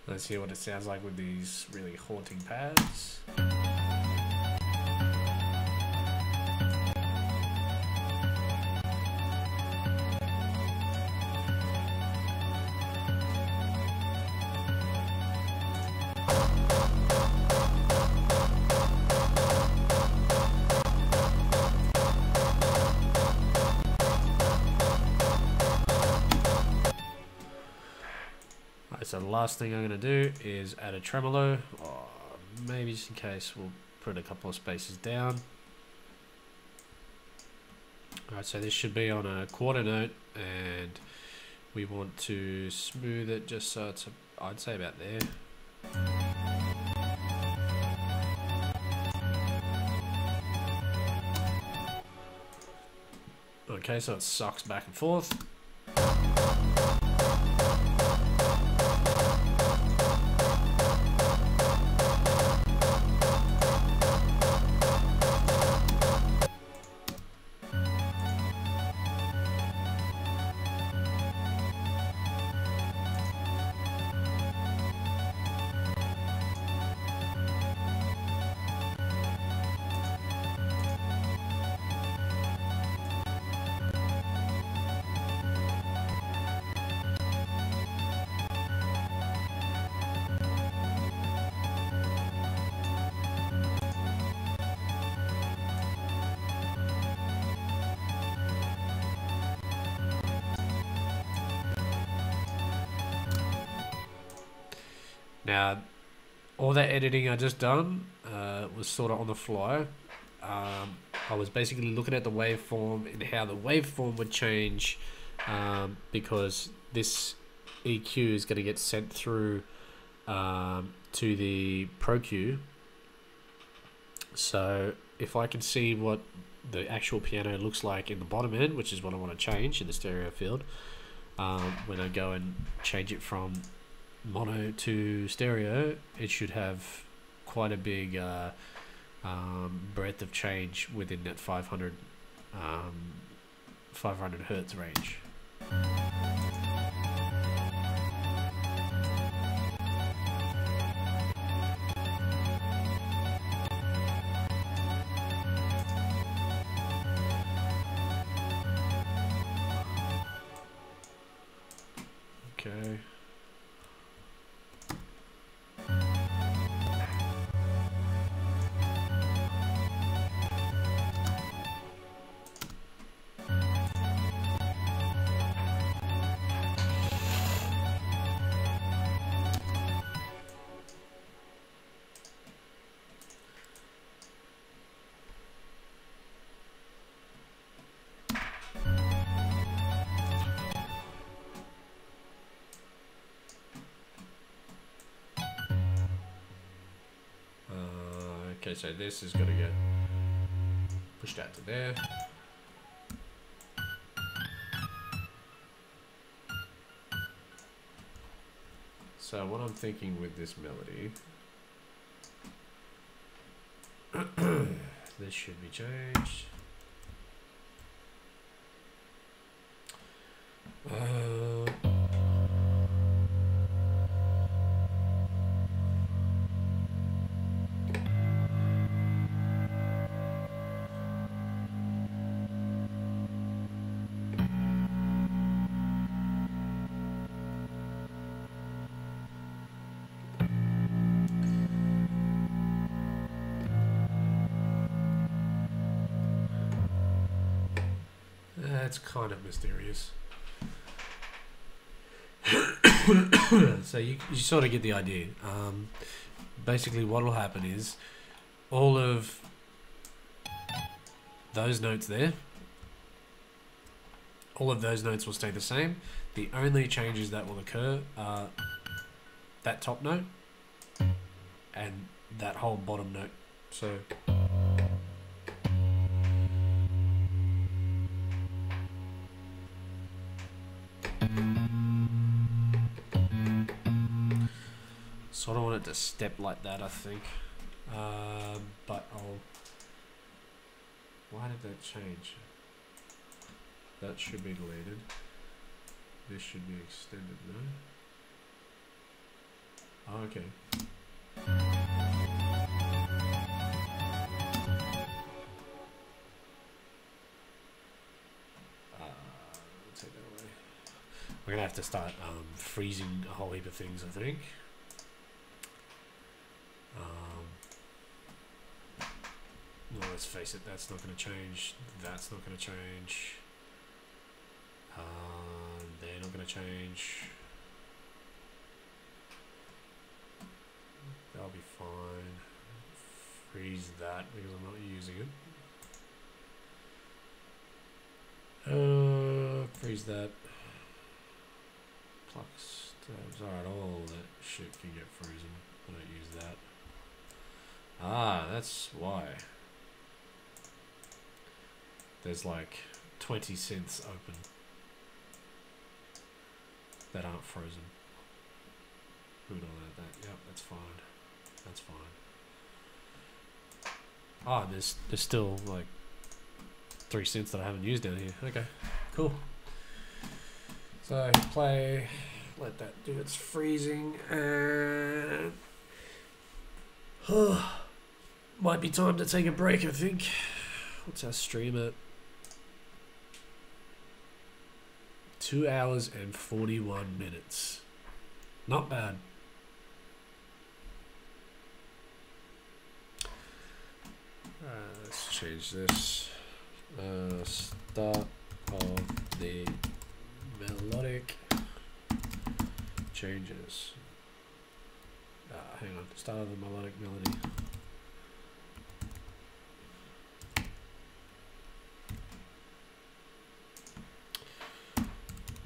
Let's hear what it sounds like with these really haunting pads. So the last thing I'm going to do is add a tremolo, or maybe just in case we'll put a couple of spaces down. Alright, so this should be on a quarter note, and we want to smooth it just so it's, I'd say about there. Okay, so it sucks back and forth. Now, all that editing I just done was sort of on the fly. I was basically looking at the waveform and how the waveform would change because this EQ is going to get sent through to the Pro Q. So if I can see what the actual piano looks like in the bottom end, which is what I want to change in the stereo field, when I go and change it from mono to stereo, it should have quite a big breadth of change within that 500 hertz range. Okay. Okay, so this is gonna get pushed out to there. So what I'm thinking with this melody, this should be changed. That's kind of mysterious. So you sort of get the idea. Basically what will happen is all of those notes there, all of those notes will stay the same. The only changes that will occur are that top note and that whole bottom note. So sort of want it to step like that, I think. But why did that change? That should be deleted. This should be extended, no? Oh, okay. Take that away. We're gonna have to start freezing a whole heap of things, I think. Well, let's face it, that's not going to change. That's not going to change. They're not going to change. That'll be fine. Freeze that because I'm not using it. Freeze that. Plux tabs. Alright, all that shit can get frozen. I don't use that. Ah, that's why. There's like 20 synths open that aren't frozen. Who would add that? Yep, that's fine. That's fine. Ah, there's still like 3 synths that I haven't used down here. Okay, cool. So play, let that do its freezing, and might be time to take a break, I think. What's our stream at? 2 hours and 41 minutes. Not bad. Let's change this. Start of the melodic changes. Hang on. Start of the melodic melody.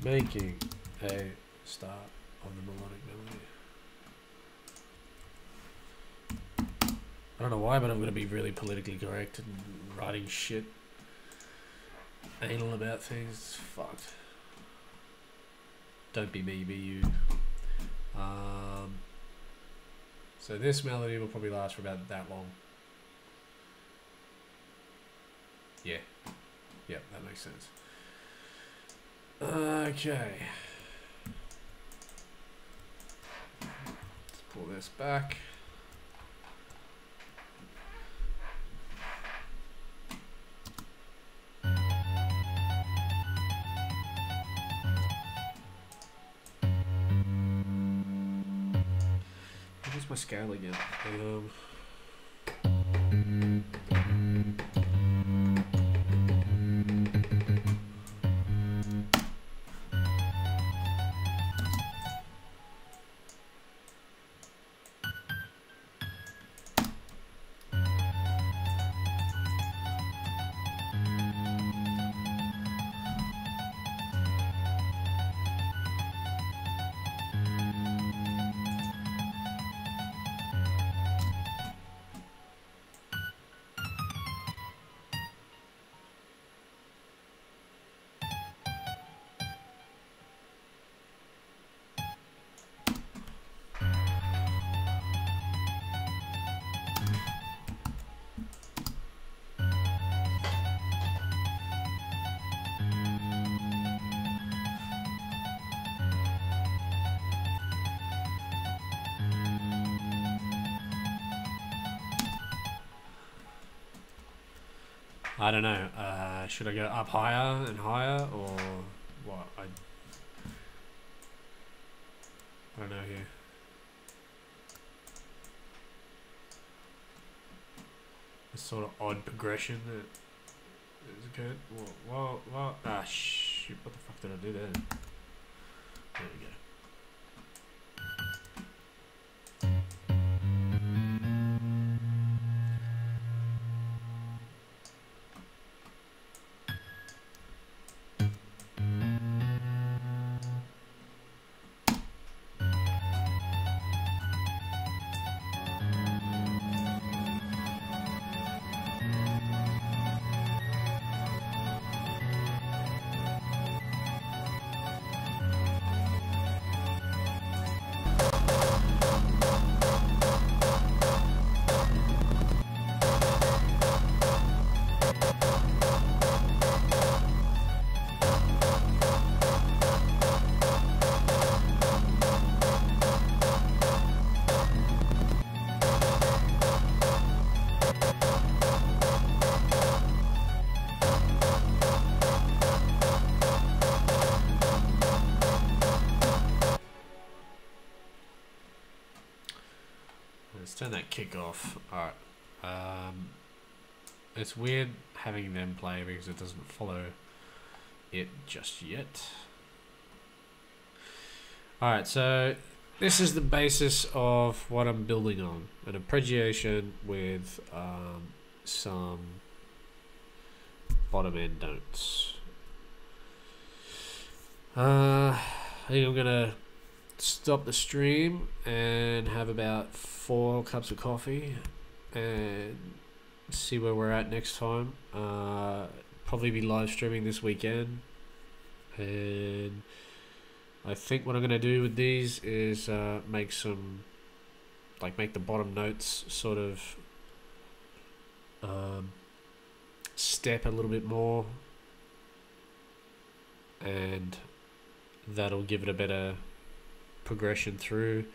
Making a start of the melodic melody. I don't know why, but I'm going to be really politically correct and writing shit anal about things. It's fucked. Don't be me, be you. So this melody will probably last for about that long. Yeah. Yep, that makes sense. Okay. Let's pull this back. Where's my scale again? I don't know. Should I go up higher and higher, or what? I don't know here. This sort of odd progression that is good. Whoa. Ah, shoot. What the fuck did I do there? There we go. Let's turn that kick off. Alright. It's weird having them play because it doesn't follow it just yet. Alright, so this is the basis of what I'm building on. An arpeggiation with some bottom end notes. I think I'm gonna stop the stream and have about 4 cups of coffee and see where we're at next time. Probably be live streaming this weekend, and I think what I'm gonna do with these is make the bottom notes sort of step a little bit more, and that'll give it a better progression through,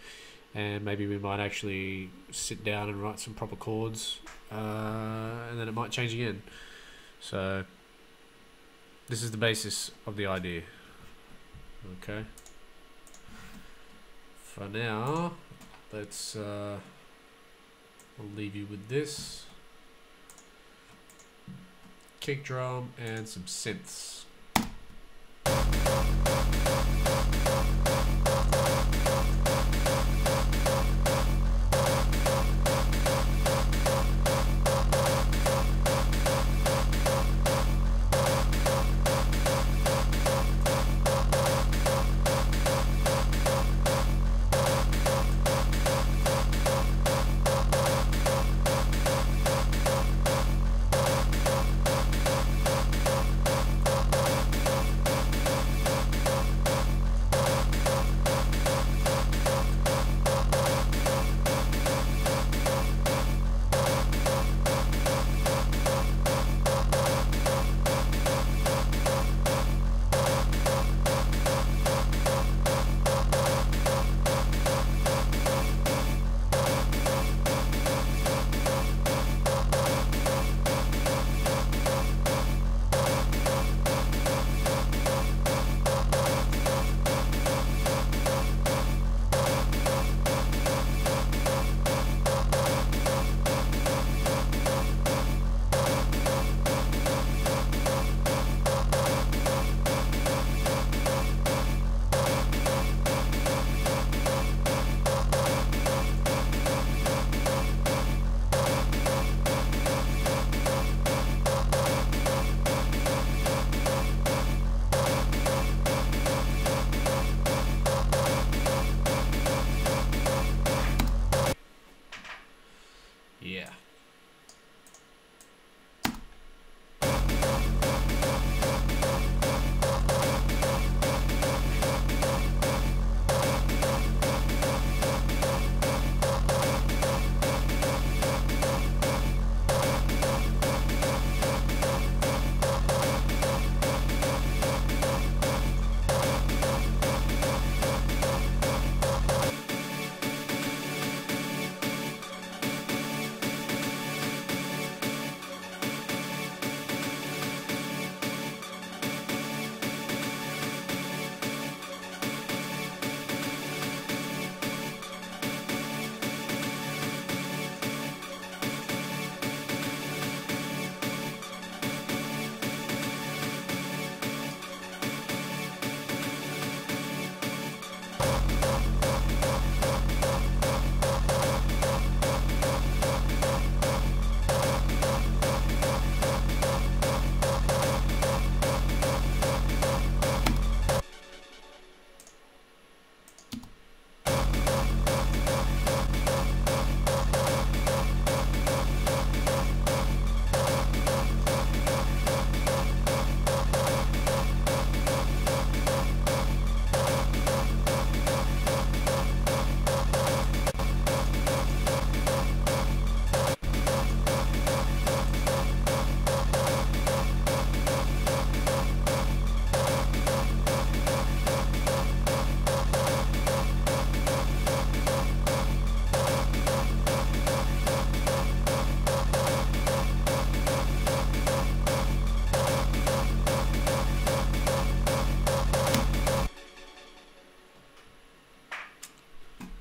and maybe we might actually sit down and write some proper chords, and then it might change again. So this is the basis of the idea. Okay, for now let's I'll leave you with this kick drum and some synths.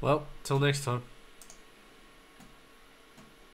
Well, till next time.